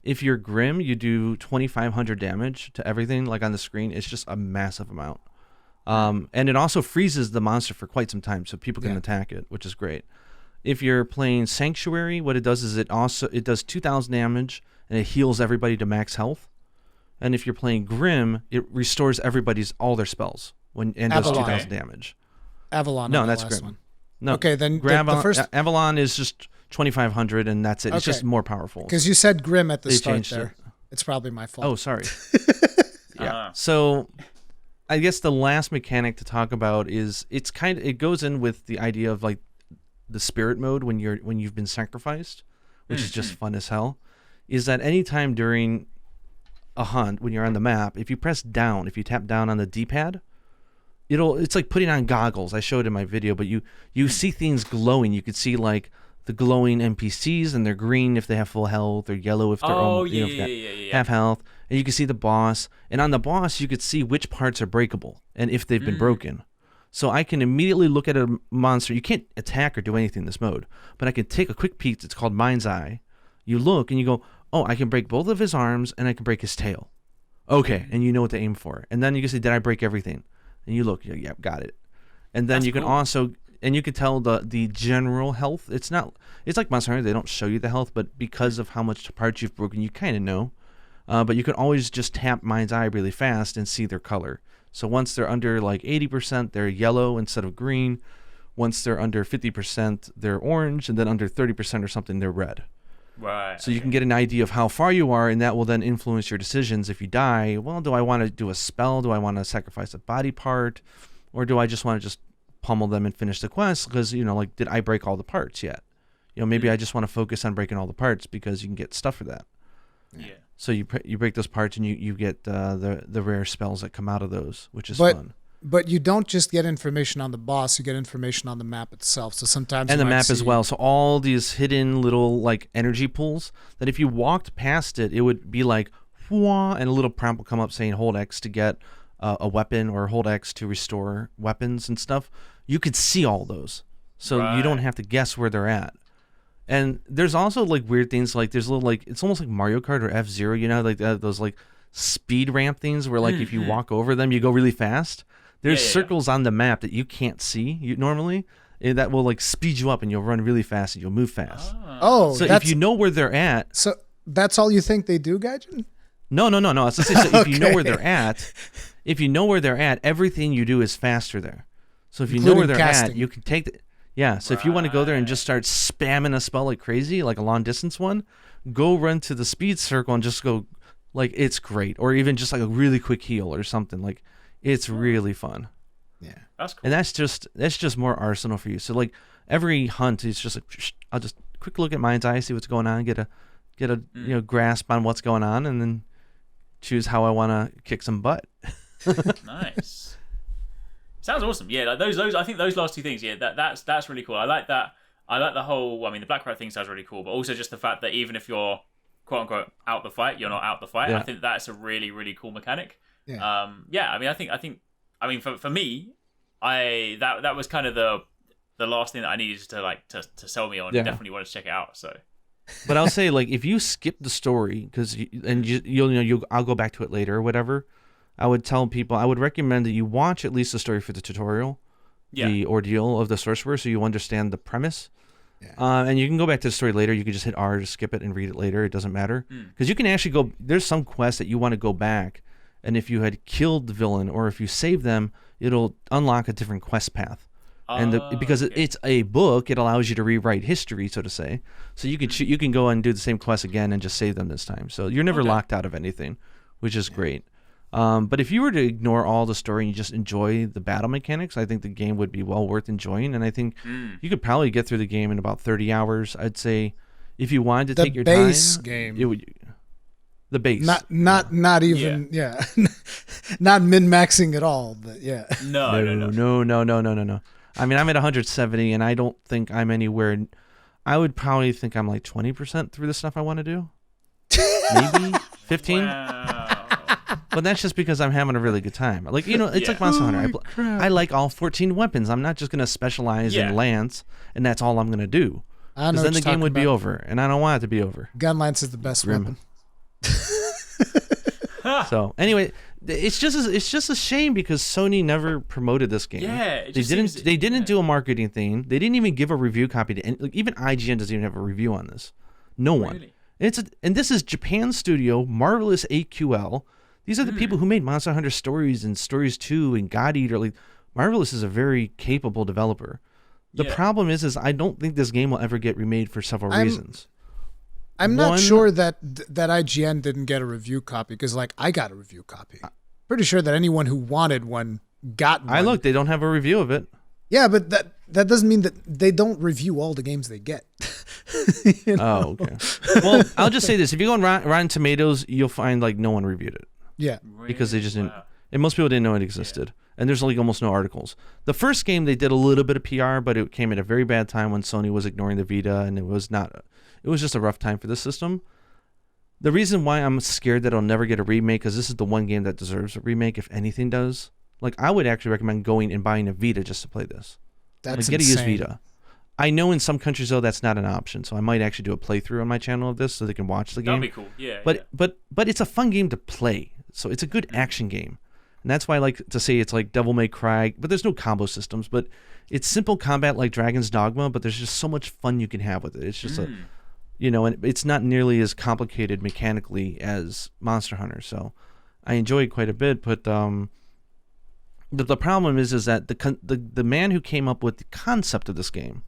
if you're Grim, you do 2,500 damage to everything. Like on the screen, it's just a massive amount. And it also freezes the monster for quite some time, so people can attack it, which is great. If you're playing Sanctuary, what it does is it does 2,000 damage and it heals everybody to max health. And if you're playing Grim, it restores all their spells and does 2,000 damage. Avalon. No, that's Grim. No. Okay, then the first Avalon is just 2,500, and that's it. It's just more powerful. Because you said Grim at the start there. It's probably my fault. Oh, sorry. Yeah. So I guess the last mechanic to talk about is it goes in with the idea of like the spirit mode when you've been sacrificed, which is just fun as hell. Is that anytime during a hunt when you're on the map, if you tap down on the D-pad, it's like putting on goggles. I showed in my video, but you see things glowing. You could see like the glowing NPCs, and they're green if they have full health, or yellow if they're half health. And you can see the boss, and on the boss you could see which parts are breakable and if they've been broken. So I can immediately look at a monster. You can't attack or do anything in this mode, but I can take a quick peek. It's called Mind's Eye. You look and you go, oh, I can break both of his arms and I can break his tail. Okay, and you know what to aim for. And then you can say, did I break everything? And you look, yeah, got it. And then you can also, and you can tell the general health. It's like Monster Hunter. They don't show you the health, but because of how much parts you've broken, you kind of know. But you can always just tap Mind's Eye really fast and see their color. So once they're under like 80%, they're yellow instead of green. Once they're under 50%, they're orange. And then under 30% or something, they're red. Right. So you can get an idea of how far you are, and that will then influence your decisions. If you die, well, do I want to do a spell? Do I want to sacrifice a body part? Or do I just want to just pummel them and finish the quest? Because, like, did I break all the parts yet? Maybe I just want to focus on breaking all the parts because you can get stuff for that. Yeah. So you break those parts, and you get the rare spells that come out of those, which is fun. But you don't just get information on the boss; you get information on the map itself. So sometimes and the map as well. So all these hidden little like energy pools that if you walked past it, it would be like wah, and a little prompt will come up saying hold X to get a weapon, or hold X to restore weapons and stuff. You could see all those, so you don't have to guess where they're at. And there's also like weird things like there's little like it's almost like Mario Kart or F-Zero, like those like speed ramp things where like if you walk over them, you go really fast. There's circles on the map that you can't see normally that will like speed you up, and you'll run really fast and you'll move fast. Oh, so if you know where they're at, so that's all you think they do, Gaijin? No. So if you know where they're at, everything you do is faster there. So if you know where they're at, you can take the. Yeah, so if you want to go there and just start spamming a spell like crazy, like a long distance one, go run to the speed circle and just go, like, it's great. Or even just like a really quick heal or something. Like, it's really fun. Yeah. That's cool. And that's just more arsenal for you. So like every hunt is just like, I'll just quick look at Mind's Eye, see what's going on, get a grasp on what's going on, and then choose how I want to kick some butt. Nice. Sounds awesome. Yeah, like those. I think those last two things. Yeah, that's really cool. I like that. I like the whole. I mean, the Black Rat thing sounds really cool, but also just the fact that even if you're quote unquote out the fight, you're not out the fight. Yeah. I think that's a really really cool mechanic. Yeah. Yeah. I mean, for me, that was kind of the last thing that I needed to sell me on. Yeah. Definitely wanted to check it out. So. But I'll say like if you skip the story I'll go back to it later or whatever. I would tell people, I would recommend that you watch at least the story for the tutorial, the ordeal of the sorcerer, so you understand the premise. Yeah. And you can go back to the story later. You can just hit R to skip it and read it later. It doesn't matter. Because you can actually go, there's some quests that you want to go back, and if you had killed the villain or if you save them, it'll unlock a different quest path. Because it's a book, it allows you to rewrite history, so to say. So you can you can go and do the same quest again and just save them this time. So you're never locked out of anything, which is great. But if you were to ignore all the story and you just enjoy the battle mechanics, I think the game would be well worth enjoying. And I think you could probably get through the game in about 30 hours. I'd say if you wanted to take your time. The base game. The base. Not even, not min-maxing at all, but yeah. No. I mean, I'm at 170, and I don't think I'm anywhere. I would probably think I'm like 20% through the stuff I want to do. Maybe 15. Wow. But that's just because I'm having a really good time. Like, it's like Monster Hunter. I like all 14 weapons. I'm not just going to specialize in Lance, and that's all I'm going to do. Because then the game would be over, and I don't want it to be over. Gun Lance is the best weapon. So, anyway, it's just a shame because Sony never promoted this game. Yeah, they didn't do a marketing thing. They didn't even give a review copy to even IGN doesn't even have a review on this. No one. Really? And this is Japan studio, Marvelous AQL. These are the people who made Monster Hunter Stories and Stories 2 and God Eater. Like, Marvelous is a very capable developer. The problem is I don't think this game will ever get remade for several reasons. I'm not sure that IGN didn't get a review copy because, like, I got a review copy. Pretty sure that anyone who wanted one got one. I looked; they don't have a review of it. Yeah, but that doesn't mean that they don't review all the games they get. You know? Oh, okay. Well, I'll just say this: if you go on Rotten Tomatoes, you'll find like no one reviewed it. Yeah, because they just didn't, and most people didn't know it existed. Yeah. And there's like almost no articles. The first game they did a little bit of PR, but it came at a very bad time when Sony was ignoring the Vita, and it was just a rough time for the system. The reason why I'm scared that it'll never get a remake is this is the one game that deserves a remake, if anything does. Like, I would actually recommend going and buying a Vita just to play this. That's get insane. a used Vita. I know in some countries though that's not an option, so I might actually do a playthrough on my channel of this so they can watch the game. That'd be cool. Yeah. But it's a fun game to play. So it's a good action game. And that's why I like to say it's like Devil May Cry, but there's no combo systems, but it's simple combat like Dragon's Dogma, but there's just so much fun you can have with it. It's just and it's not nearly as complicated mechanically as Monster Hunter. So I enjoy it quite a bit, but the problem is that the man who came up with the concept of this game,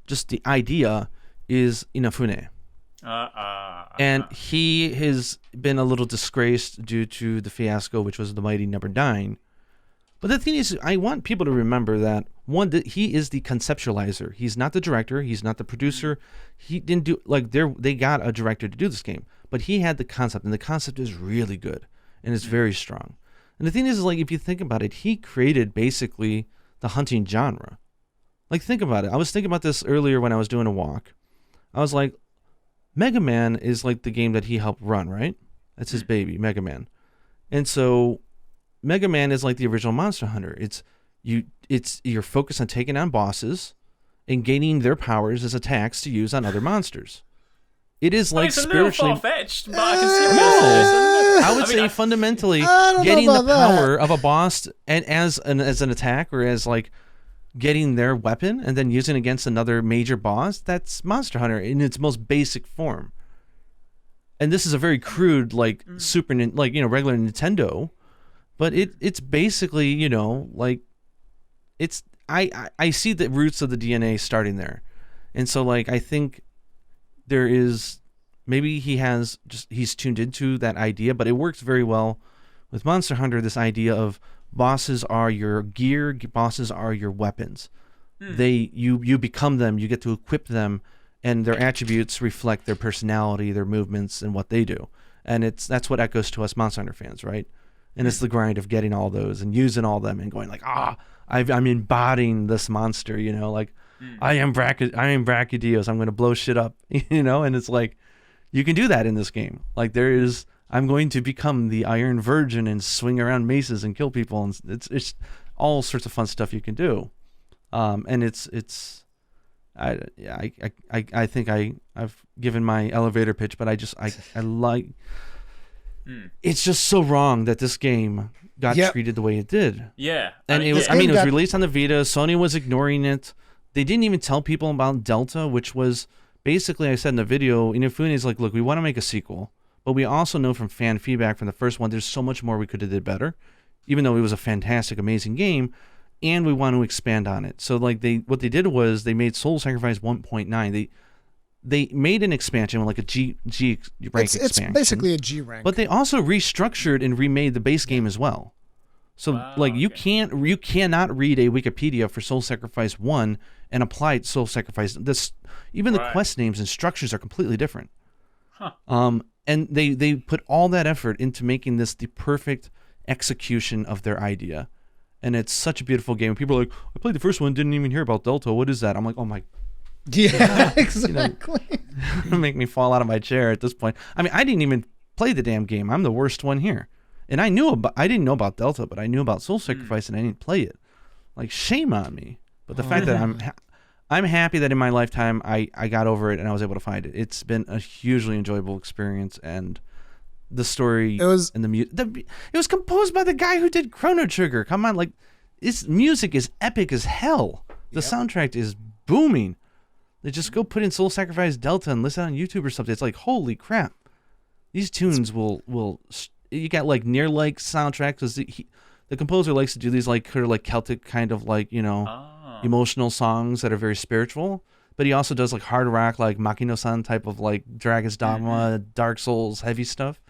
just the idea, is Inafune. And he has been a little disgraced due to the fiasco, which was the Mighty Number 9. But the thing is, I want people to remember that, one, that he is the conceptualizer. He's not the director. He's not the producer. He didn't do, like, they got a director to do this game. But he had the concept, and the concept is really good, and it's very strong. And the thing is, like, if you think about it, he created basically the hunting genre. Like, think about it. I was thinking about this earlier when I was doing a walk. I was like, Mega Man is like the game that he helped run, right? That's his baby, Mega Man. And so Mega Man is like the original Monster Hunter. You're focused on taking on bosses and gaining their powers as attacks to use on other monsters. It is like spiritually. It's a little far-fetched, but I can see I would say fundamentally getting the power of a boss and as an attack, or as like getting their weapon and then using it against another major boss, that's Monster Hunter in its most basic form. And this is a very crude, like regular Nintendo, but it's basically, like, it's I see the roots of the DNA starting there. And so, like, I think there is, maybe he's tuned into that idea, but it works very well with Monster Hunter, this idea of bosses are your gear, bosses are your weapons. You become them, you get to equip them, and their attributes reflect their personality, their movements, and what they do. And that's what echoes to us Monster Hunter fans, right? And it's the grind of getting all those and using all them and going like, I'm embodying this monster, like I am Brachydios, I'm going to blow shit up, and it's like, you can do that in this game. Like, I'm going to become the Iron Virgin and swing around maces and kill people, and it's all sorts of fun stuff you can do. And I think I've given my elevator pitch, but I like. It's just so wrong that this game got treated the way it did. Yeah, and it was. I mean, it was released on the Vita. Sony was ignoring it. They didn't even tell people about Delta, which was basically, I said in the video, Inafune is like, look, we want to make a sequel. But we also know from fan feedback from the first one, there's so much more we could have did better, even though it was a fantastic, amazing game, and we want to expand on it. So like what they did was they made Soul Sacrifice 1.9. They made an expansion, like a G rank expansion. It's basically a G rank. But they also restructured and remade the base game as well. So you cannot read a Wikipedia for Soul Sacrifice 1 and apply it to Soul Sacrifice. Even the quest names and structures are completely different. And they put all that effort into making this the perfect execution of their idea. And it's such a beautiful game. People are like, I played the first one, didn't even hear about Delta. What is that? I'm like, oh my. Yeah, exactly. Make me fall out of my chair at this point. I mean, I didn't even play the damn game. I'm the worst one here. And I didn't know about Delta, but I knew about Soul Sacrifice and I didn't play it. Like, shame on me. But the fact that I'm happy that in my lifetime I got over it and I was able to find it. It's been a hugely enjoyable experience, and the story and the music. It was composed by the guy who did Chrono Trigger. Come on, like, its music is epic as hell. The soundtrack is booming. They just go put in Soul Sacrifice Delta and listen on YouTube or something. It's like, holy crap! These tunes will you got like soundtrack, because the composer likes to do these like kind of like Celtic kind of like emotional songs that are very spiritual. But he also does like hard rock, like Makino-san type of like Dragon's Dogma, Dark Souls, heavy stuff.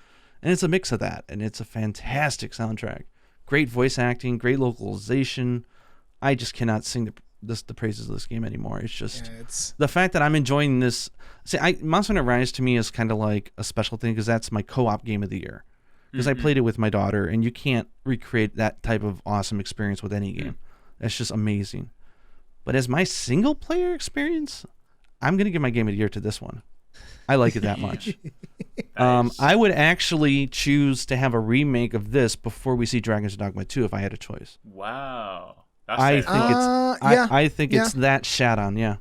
And it's a mix of that. And it's a fantastic soundtrack. Great voice acting, great localization. I just cannot sing the praises of this game anymore. It's just the fact that I'm enjoying this. See, Monster Hunter Rise to me is kind of like a special thing because that's my co-op game of the year. Because I played it with my daughter, and you can't recreate that type of awesome experience with any game. That's just amazing. But as my single player experience, I'm going to give my game of the year to this one. I like it that much. Nice. I would actually choose to have a remake of this before we see Dragon's Dogma 2 if I had a choice. Wow. I think it's that shat on, yeah.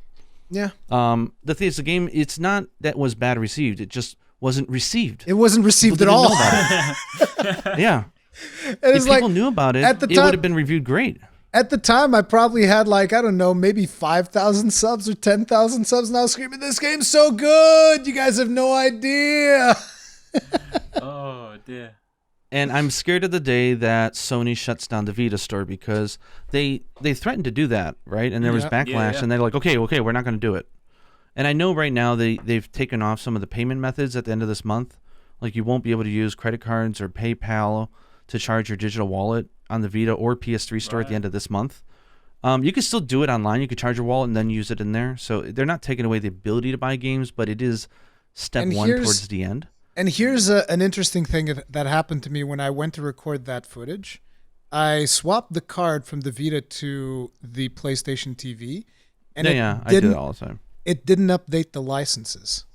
Yeah. The thing is, the game, it's not that was bad received. It just wasn't received. It wasn't received at all. Yeah. If people knew about it, it would have been reviewed great. At the time, I probably had like, I don't know, maybe 5,000 subs or 10,000 subs, and I was screaming, this game's so good! You guys have no idea! Oh, dear. And I'm scared of the day that Sony shuts down the Vita store because they threatened to do that, right? And there was backlash, and they're like, okay, we're not going to do it. And I know right now they've taken off some of the payment methods at the end of this month. Like you won't be able to use credit cards or PayPal to charge your digital wallet on the Vita or PS3 store at the end of this month. You can still do it online. You could charge your wallet and then use it in there. So they're not taking away the ability to buy games, but it is step one towards the end. And here's an interesting thing that happened to me when I went to record that footage. I swapped the card from the Vita to the PlayStation TV. And I do that all the time. It didn't update the licenses.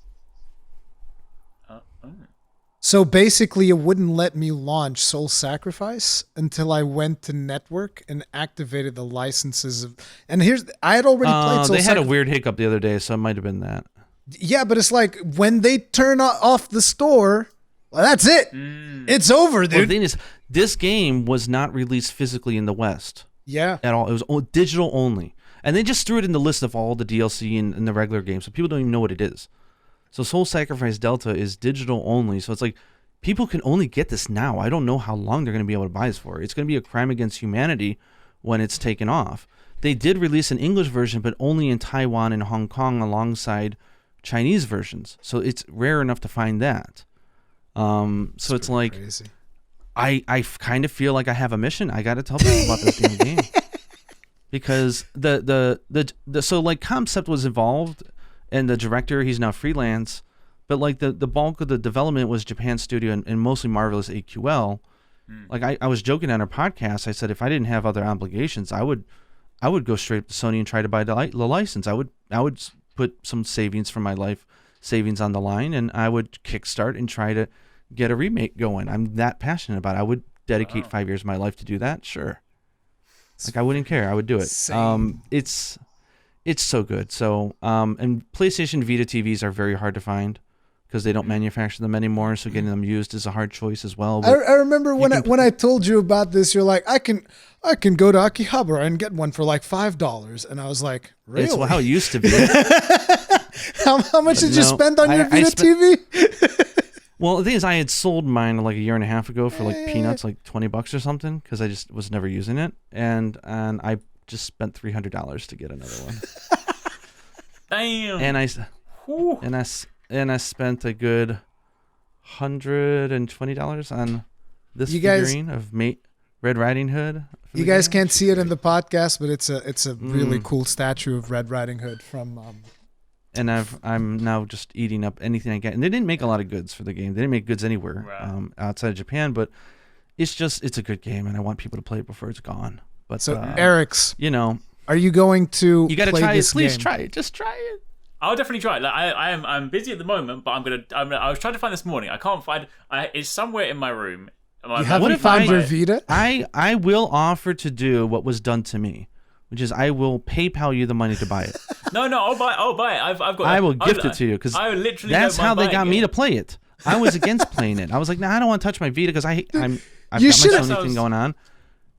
So basically, it wouldn't let me launch Soul Sacrifice until I went to Network and activated the licenses. I had already played Soul They had a weird hiccup the other day, so it might have been that. Yeah, but it's like when they turn off the store, well, that's it. It's over, dude. Well, the thing is, this game was not released physically in the West. Yeah. At all. It was digital only. And they just threw it in the list of all the DLC and the regular games, so people don't even know what it is. So Soul Sacrifice Delta is digital only, so it's like people can only get this now. I don't know how long they're going to be able to buy this for. It's going to be a crime against humanity when it's taken off. They did release an English version, but only in Taiwan and Hong Kong alongside Chinese versions. So it's rare enough to find that. So it's like, crazy. I kind of feel like I have a mission. I got to tell people about this damn game. Because so like Concept was involved, and the director, he's now freelance, but like the bulk of the development was Japan Studio and mostly Marvelous AQL. Like I was joking on our podcast. I said if I didn't have other obligations, I would go straight up to Sony and try to buy the license. I would put some savings from my life savings on the line, and I would kickstart and try to get a remake going. I'm that passionate about it. I would dedicate 5 years of my life to do that. Sure. Like I wouldn't care. I would do it. It's so good. So and PlayStation Vita TVs are very hard to find because they don't manufacture them anymore. So getting them used is a hard choice as well. I remember when I told you about this, you're like, I can go to Akihabara and get one for like $5, and I was like, really? It's how it used to be. how much did you spend on your Vita TV? Well, the thing is, I had sold mine like a year and a half ago for like peanuts, like $20 or something, because I just was never using it, and I just spent $300 to get another one. Damn. And I spent a good $120 on this figurine of Red Riding Hood. You guys can't see it in the podcast, but it's a really cool statue of Red Riding Hood from. And I'm now just eating up anything I get. And they didn't make a lot of goods for the game. They didn't make goods anywhere outside of Japan, but it's a good game, and I want people to play it before it's gone. But so Arekkz, are you going to? You got to try it. Please try it. Just try it. I'll definitely try it. Like, I'm busy at the moment, but I was trying to find this morning. I can't find. It's somewhere in my room. You haven't found your Vita? I will offer to do what was done to me, which is I will PayPal you the money to buy it. No, I'll buy it. I've got. I will gift it to you because that's how they got me to play it. I was against playing it. I was like, nah, I don't want to touch my Vita because I've got my Sony thing going on.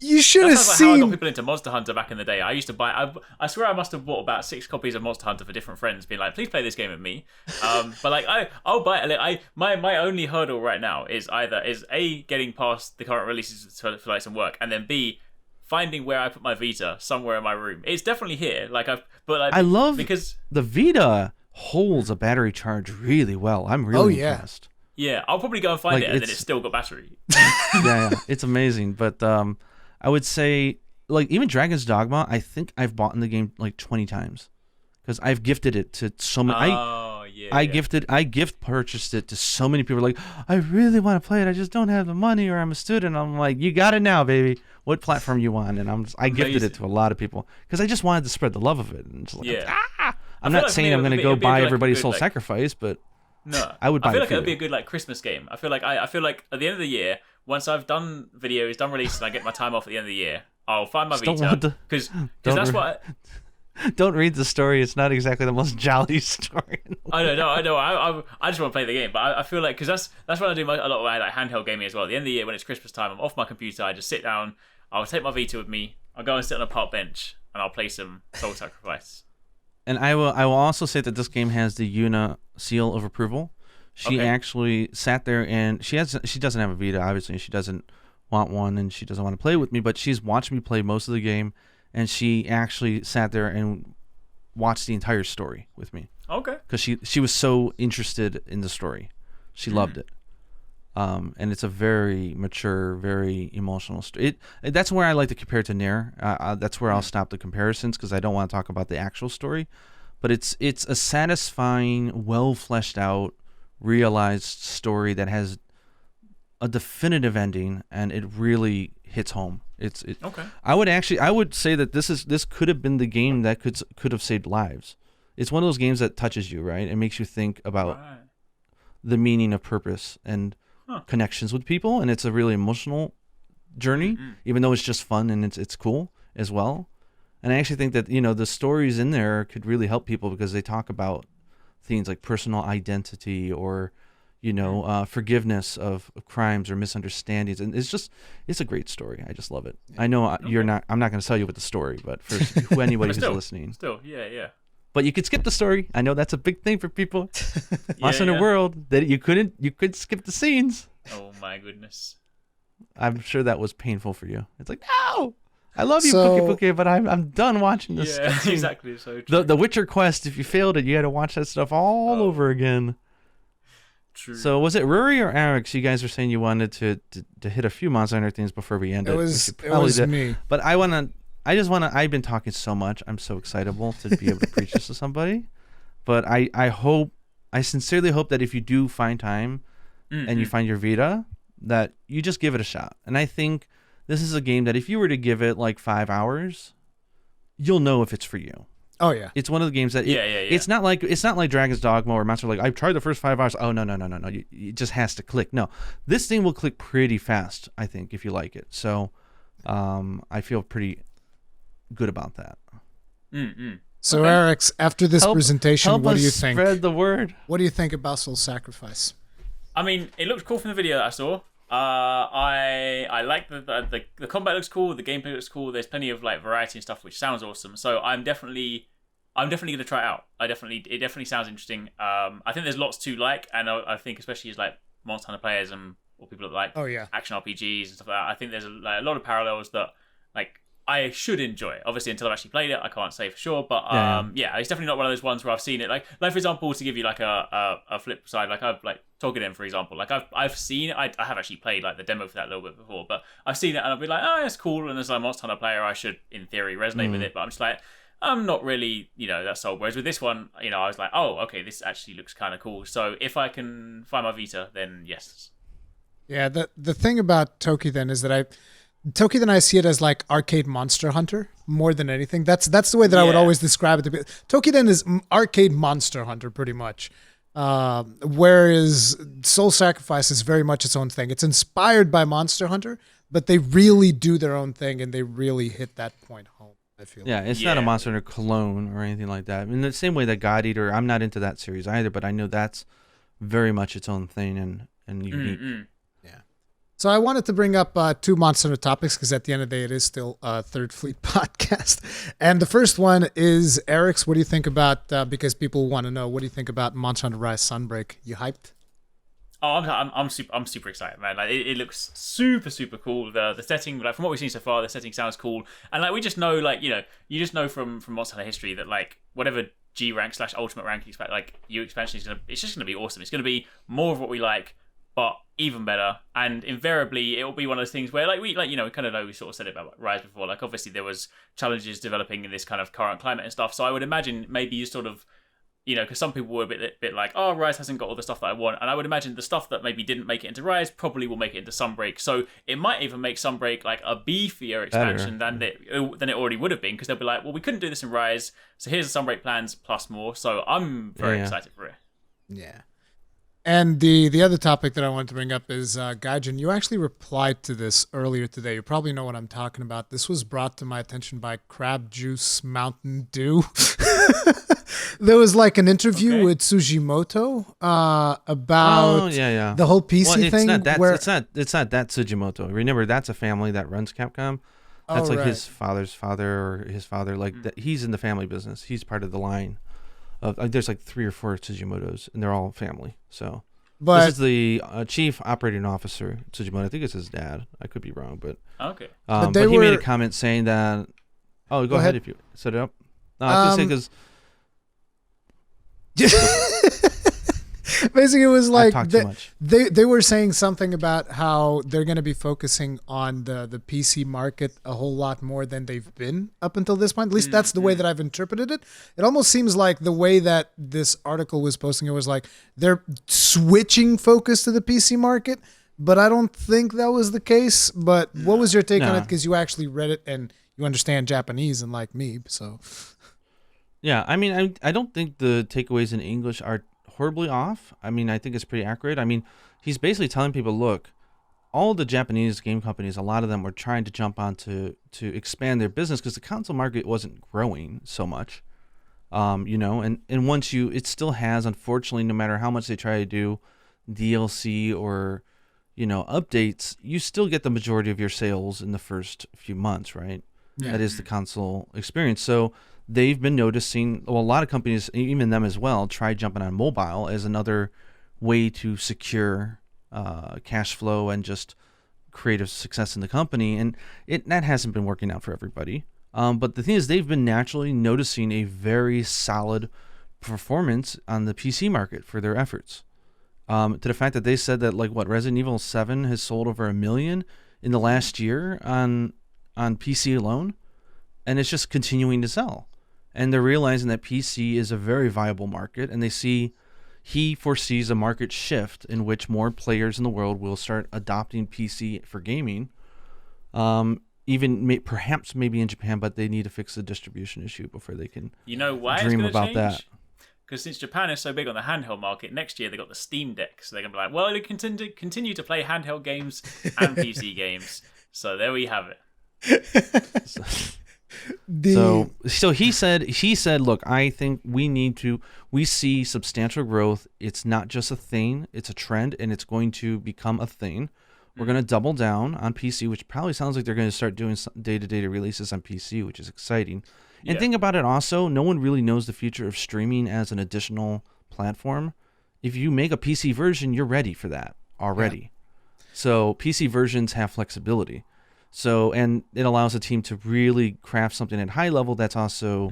You should have seen. How I got people into Monster Hunter back in the day. I used to buy. I swear I must have bought about 6 copies of Monster Hunter for different friends, being like, "Please play this game with me." But like, I'll buy it. My only hurdle right now is either A, getting past the current releases for like some work, and then B, finding where I put my Vita somewhere in my room. It's definitely here. I love because the Vita holds a battery charge really well. I'm really impressed. Yeah, I'll probably go and find it, and then it's still got battery. yeah, it's amazing. But I would say, like, even Dragon's Dogma, I think I've bought in the game like 20 times because I've gifted it to so many. I gift purchased it to so many people. Like, I really want to play it. I just don't have the money, or I'm a student. I'm like, you got it now, baby. What platform you want? And I gifted it to a lot of people because I just wanted to spread the love of it. And just like, I'm not saying I'm going to go buy everybody's Soul Sacrifice, but I would buy. I feel like it would be a good like Christmas game. I feel like at the end of the year, once I've done videos, done releases, and I get my time off at the end of the year, I'll find my Vita because that's what. Don't read the story. It's not exactly the most jolly story. I know. I just want to play the game, but I feel like because that's when I do a lot of my like handheld gaming as well. At the end of the year, when it's Christmas time, I'm off my computer. I just sit down. I'll take my Vita with me. I'll go and sit on a park bench, and I'll play some Soul Sacrifice. And I will also say that this game has the Yuna seal of approval. She actually sat there, and she doesn't have a Vita, obviously. She doesn't want one, and she doesn't want to play with me. But she's watched me play most of the game. And she actually sat there and watched the entire story with me. Okay. Because she was so interested in the story. She loved it. And it's a very mature, very emotional story. That's where I like to compare it to Nier. That's where I'll stop the comparisons because I don't want to talk about the actual story. But it's a satisfying, well fleshed out, realized story that has a definitive ending, and it really hits home. Okay. I would say that this could have been the game that could have saved lives. It's one of those games that touches you, right? It makes you think about the meaning of purpose and connections with people, and it's a really emotional journey, even though it's just fun and it's cool as well. And I actually think that the stories in there could really help people because they talk about things like personal identity or forgiveness of crimes or misunderstandings, and it's a great story. I just love it. I know I'm not going to tell you what the story, but for anybody who's listening, yeah. But you could skip the story. I know that's a big thing for people. Lost in a world that you could skip the scenes. Oh my goodness! I'm sure that was painful for you. It's like, no, I love you, Pookie, but I'm done watching this. Yeah, exactly. So true. The Witcher quest. If you failed it, you had to watch that stuff all over again. True. So was it Ruri or Arekkz? You guys were saying you wanted to hit a few Monster Hunter things before we end it. It was me. But I've been talking so much. I'm so excitable to be able to preach this to somebody. But I sincerely hope that if you do find time and you find your Vita, that you just give it a shot. And I think this is a game that if you were to give it like 5 hours, you'll know if it's for you. Oh yeah, it's one of the games that it's not like Dragon's Dogma or Monster. Like I've tried the first 5 hours. Oh no, it just has to click. No, this thing will click pretty fast. I think if you like it. So, I feel pretty good about that. So Arekkz, after this presentation, what do you think? Spread the word. What do you think about Soul Sacrifice? I mean, it looked cool from the video that I saw. I like the combat looks cool, the gameplay looks cool. There's plenty of like variety and stuff, which sounds awesome. So I'm definitely gonna try it out. It definitely sounds interesting. I think there's lots to like, and I think especially as like Monster Hunter players or people that like action RPGs and stuff like that. I think there's a lot of parallels that like I should enjoy. Obviously, until I've actually played it, I can't say for sure. But it's definitely not one of those ones where I've seen it. Like for example, to give you like a flip side, like I've like Togedem, for example. Like I've seen it. I have actually played like the demo for that a little bit before, but I've seen it and I'll be like, oh, it's cool. And as a Monster Hunter player, I should in theory resonate with it. But I'm just like, I'm not really that sold. Whereas with this one, I was like, oh, okay, this actually looks kind of cool. So if I can find my Vita, then yes. Yeah. The thing about Togedem is that Togedem, I see it as like arcade Monster Hunter more than anything. That's the way that I would always describe it. Togedem is arcade Monster Hunter pretty much, whereas Soul Sacrifice is very much its own thing. It's inspired by Monster Hunter, but they really do their own thing and they really hit that point home. I feel. Yeah, it's not a Monster Hunter clone or anything like that. In the same way that God Eater, I'm not into that series either, but I know that's very much its own thing and unique. So I wanted to bring up two Monster Hunter topics because at the end of the day, it is still a Third Fleet podcast. And the first one is, Arekkz, what do you think about, because people want to know, what do you think about Monster Hunter Rise Sunbreak? You hyped? Oh, I'm super excited, man. Like it looks super cool. The setting, like from what we've seen so far, the setting sounds cool. And like we just know, like you just know from Monster Hunter history that like whatever G rank / ultimate rank expansion it's just gonna be awesome. It's gonna be more of what we like, but even better. And invariably, it will be one of those things where we kind of know, we sort of said it about Rise before. Like obviously there was challenges developing in this kind of current climate and stuff. So I would imagine maybe you sort of, because some people were a bit like, oh, Rise hasn't got all the stuff that I want. And I would imagine the stuff that maybe didn't make it into Rise probably will make it into Sunbreak. So it might even make Sunbreak like a beefier expansion than it already would have been, because they'll be like, well, we couldn't do this in Rise, so here's the Sunbreak plans plus more. So I'm very excited for it. Yeah. And the other topic that I wanted to bring up is Gaijin. You actually replied to this earlier today. You probably know what I'm talking about. This was brought to my attention by Crab Juice Mountain Dew. There was like an interview with Tsujimoto about the whole PC thing. It's not that Tsujimoto. Remember, that's a family that runs Capcom. That's his father's father or his father. Like that, he's in the family business. He's part of the line. There's like 3 or 4 Tsujimotos, and they're all family. So this is the chief operating officer, Tsujimoto. I think it's his dad. I could be wrong, but okay. But he made a comment saying that. Oh, go ahead if you set it up. No, I was just saying basically it was like they were saying something about how they're going to be focusing on the PC market a whole lot more than they've been up until this point. At least that's the way that I've interpreted it. It almost seems like the way that this article was posting it was like they're switching focus to the PC market, but I don't think that was the case. But what was your take on it? Because you actually read it and you understand Japanese, unlike me, so... Yeah, I mean, I don't think the takeaways in English are horribly off. I mean, I think it's pretty accurate. I mean, he's basically telling people, look, all the Japanese game companies, a lot of them were trying to jump on to expand their business because the console market wasn't growing so much, and once it still has, unfortunately, no matter how much they try to do DLC or, updates, you still get the majority of your sales in the first few months, right? Yeah. That is the console experience. So they've been noticing, a lot of companies, even them as well, try jumping on mobile as another way to secure cash flow and just creative success in the company. And that hasn't been working out for everybody. But the thing is, they've been naturally noticing a very solid performance on the PC market for their efforts. To the fact that they said that, Resident Evil 7 has sold over 1 million in the last year on PC alone. And it's just continuing to sell. And they're realizing that PC is a very viable market, and he foresees a market shift in which more players in the world will start adopting PC for gaming. Perhaps maybe in Japan, but they need to fix the distribution issue before they can dream about that. Because since Japan is so big on the handheld market, next year they got the Steam Deck, so they're gonna be like, well, they continue to play handheld games and PC games. So there we have it. So he said, look, I think we see substantial growth. It's not just a thing, it's a trend, and it's going to become a thing. We're going to double down on PC, which probably sounds like they're going to start doing day-to-day releases on PC, which is exciting. And think about it also, no one really knows the future of streaming as an additional platform. If you make a PC version, you're ready for that already. Yeah. So PC versions have flexibility. So, and it allows a team to really craft something at high level that's also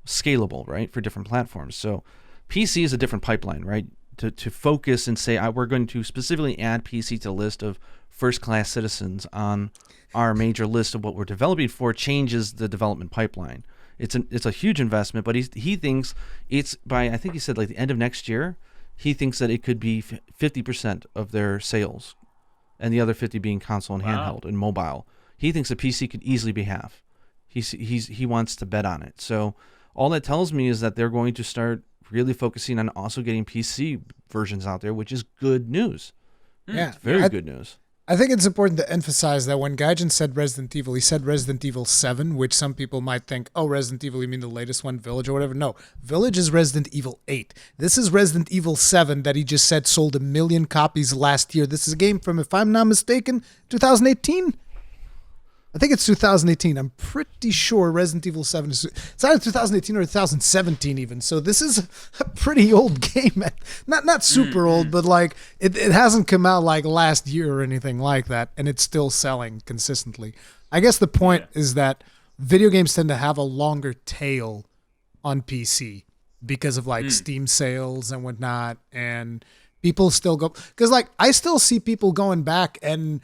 scalable, right, for different platforms. So PC is a different pipeline, right, to focus and say, we're going to specifically add PC to the list of first-class citizens on our major list of what we're developing for changes the development pipeline. It's a huge investment, but he thinks it's by, I think he said the end of next year, he thinks that it could be 50% of their sales, and the other 50 being console and handheld and mobile. He thinks a PC could easily be half. He wants to bet on it. So all that tells me is that they're going to start really focusing on also getting PC versions out there, which is good news. Yeah, it's very good news. I think it's important to emphasize that when Gaijin said Resident Evil, he said Resident Evil 7, which some people might think, oh, Resident Evil, you mean the latest one, Village or whatever? No, Village is Resident Evil 8. This is Resident Evil 7 that he just said sold 1 million copies last year. This is a game from, if I'm not mistaken, 2018? I think it's 2018. I'm pretty sure Resident Evil 7 is, it's either 2018 or 2017 even. So this is a pretty old game. Not super old, but like it hasn't come out like last year or anything like that, and it's still selling consistently. I guess the point is that video games tend to have a longer tail on PC because of like Steam sales and whatnot, and people still go, because like I still see people going back and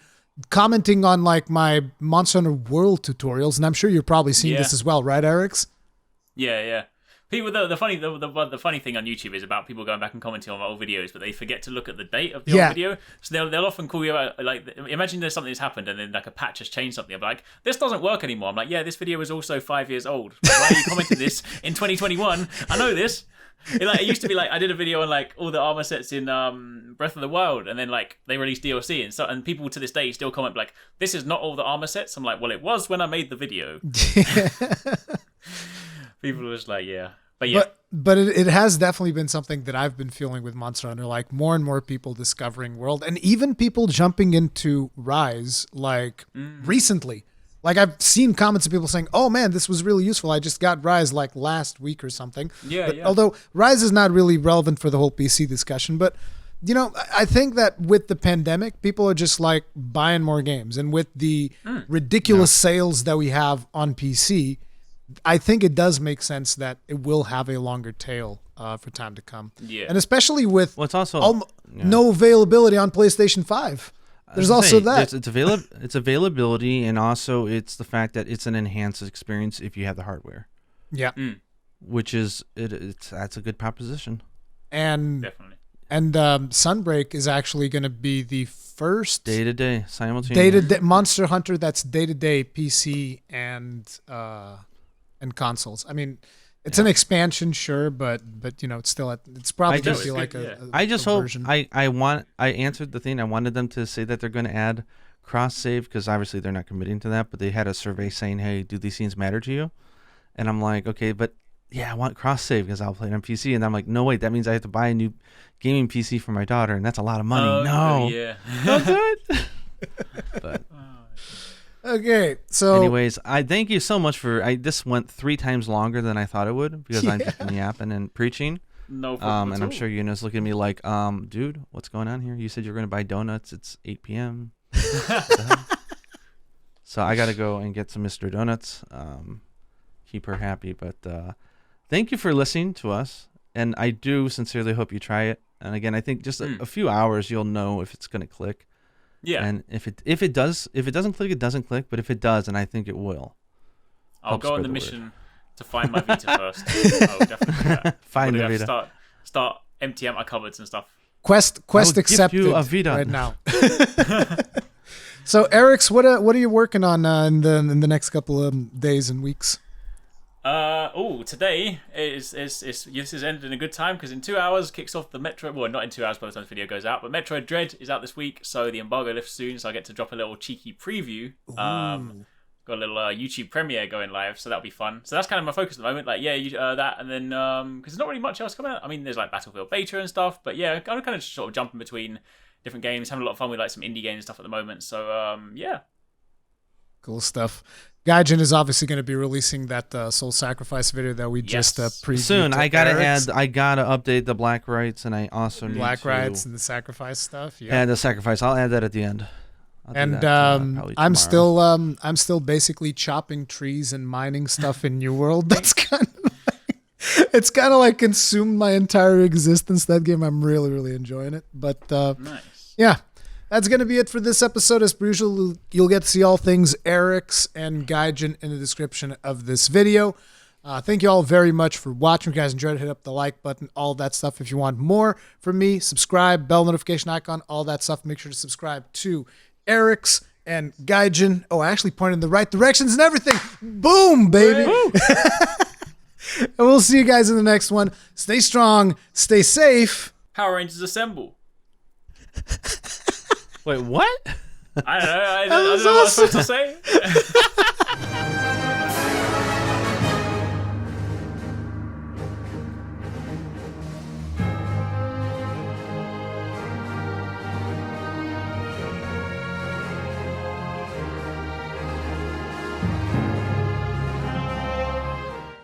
commenting on like my Monster Hunter World tutorials, and I'm sure you're probably seeing this as well, right, Arekkz? Yeah. People, the funny thing on YouTube is about people going back and commenting on old videos, but they forget to look at the date of the old video. So they'll often call you out, like, imagine there's something that's happened and then like a patch has changed something. I'm like, this doesn't work anymore. I'm like, yeah, this video was also 5 years old. Why are you commenting this in 2021? I know this. It used to be like I did a video on like all the armor sets in Breath of the Wild, and then like they released DLC, and people to this day still comment like, this is not all the armor sets. I'm like, well, it was when I made the video. People are just like, yeah. But it has definitely been something that I've been feeling with Monster Hunter, like more and more people discovering World, and even people jumping into Rise like recently. Like I've seen comments of people saying, "Oh man, this was really useful. I just got Rise like last week or something." Although Rise is not really relevant for the whole PC discussion, but you know, I think that with the pandemic, people are just like buying more games, and with the ridiculous sales that we have on PC, I think it does make sense that it will have a longer tail for time to come. Yeah, and especially with it's also no availability on PlayStation 5. There's also that. It's availability, and also it's the fact that it's an enhanced experience if you have the hardware. Yeah. Which is that's a good proposition. And definitely. And Sunbreak is actually going to be the first day-to-day simultaneous Monster Hunter that's day-to-day PC and consoles. I mean, it's an expansion, sure, but you know, it's probably going to be like a I just hope version. I answered the thing. I wanted them to say that they're going to add cross save, because obviously they're not committing to that, but they had a survey saying, hey, do these things matter to you? And I'm like, okay, but yeah, I want cross save because I'll play it on PC. And I'm like, no, wait, that means I have to buy a new gaming PC for my daughter, and that's a lot of money. No, don't do it. But okay, so anyways, I thank you so much for this went 3 times longer than I thought it would, because I'm just yapping and preaching. No problem and I'm sure Yuna's looking at me like, dude, what's going on here? You said you're going to buy donuts. It's 8 p.m. So I got to go and get some Mr. Donuts. Keep her happy. But thank you for listening to us. And I do sincerely hope you try it. And again, I think just a few hours, you'll know if it's going to click. Yeah. And if it doesn't click, it doesn't click. But if it does, and I think it will, I'll go on the mission to find my Vita first. I'll definitely do that. Find the Vita. Start emptying out my cupboards and stuff. Quest accepted you a Vita right now. So, Arekkz, what are you working on in the next couple of days and weeks? Today this is ended in a good time, because in 2 hours kicks off the Metro. Well, not in 2 hours by the time this video goes out, but Metroid Dread is out this week, so the embargo lifts soon. So I get to drop a little cheeky preview. Got a little YouTube premiere going live, so that'll be fun. So that's kind of my focus at the moment. Like, that, and then because there's not really much else coming out. I mean, there's like Battlefield beta and stuff, but yeah, I'm kind of just sort of jumping between different games, having a lot of fun with like some indie games and stuff at the moment. So yeah. Cool stuff. Gaijin is obviously going to be releasing that Soul Sacrifice video that we just previewed. Soon. I gotta update the Black Rights, and I also need Black Rights and the Sacrifice stuff. Yeah, and the Sacrifice. I'll add that at the end. And I'm still basically chopping trees and mining stuff in New World. That's kind of it's kind of like consumed my entire existence. That game, I'm really, really enjoying it. But nice. Yeah. That's going to be it for this episode. As per usual, you'll get to see all things Arekkz and Gaijin in the description of this video. Thank you all very much for watching. If you guys enjoyed it, hit up the like button, all that stuff. If you want more from me, subscribe, bell notification icon, all that stuff. Make sure to subscribe to Arekkz and Gaijin. Oh, I actually pointed in the right directions and everything. Boom, baby. And we'll see you guys in the next one. Stay strong, stay safe. Power Rangers assemble. Wait, what? I don't know. I don't know what I was supposed to say.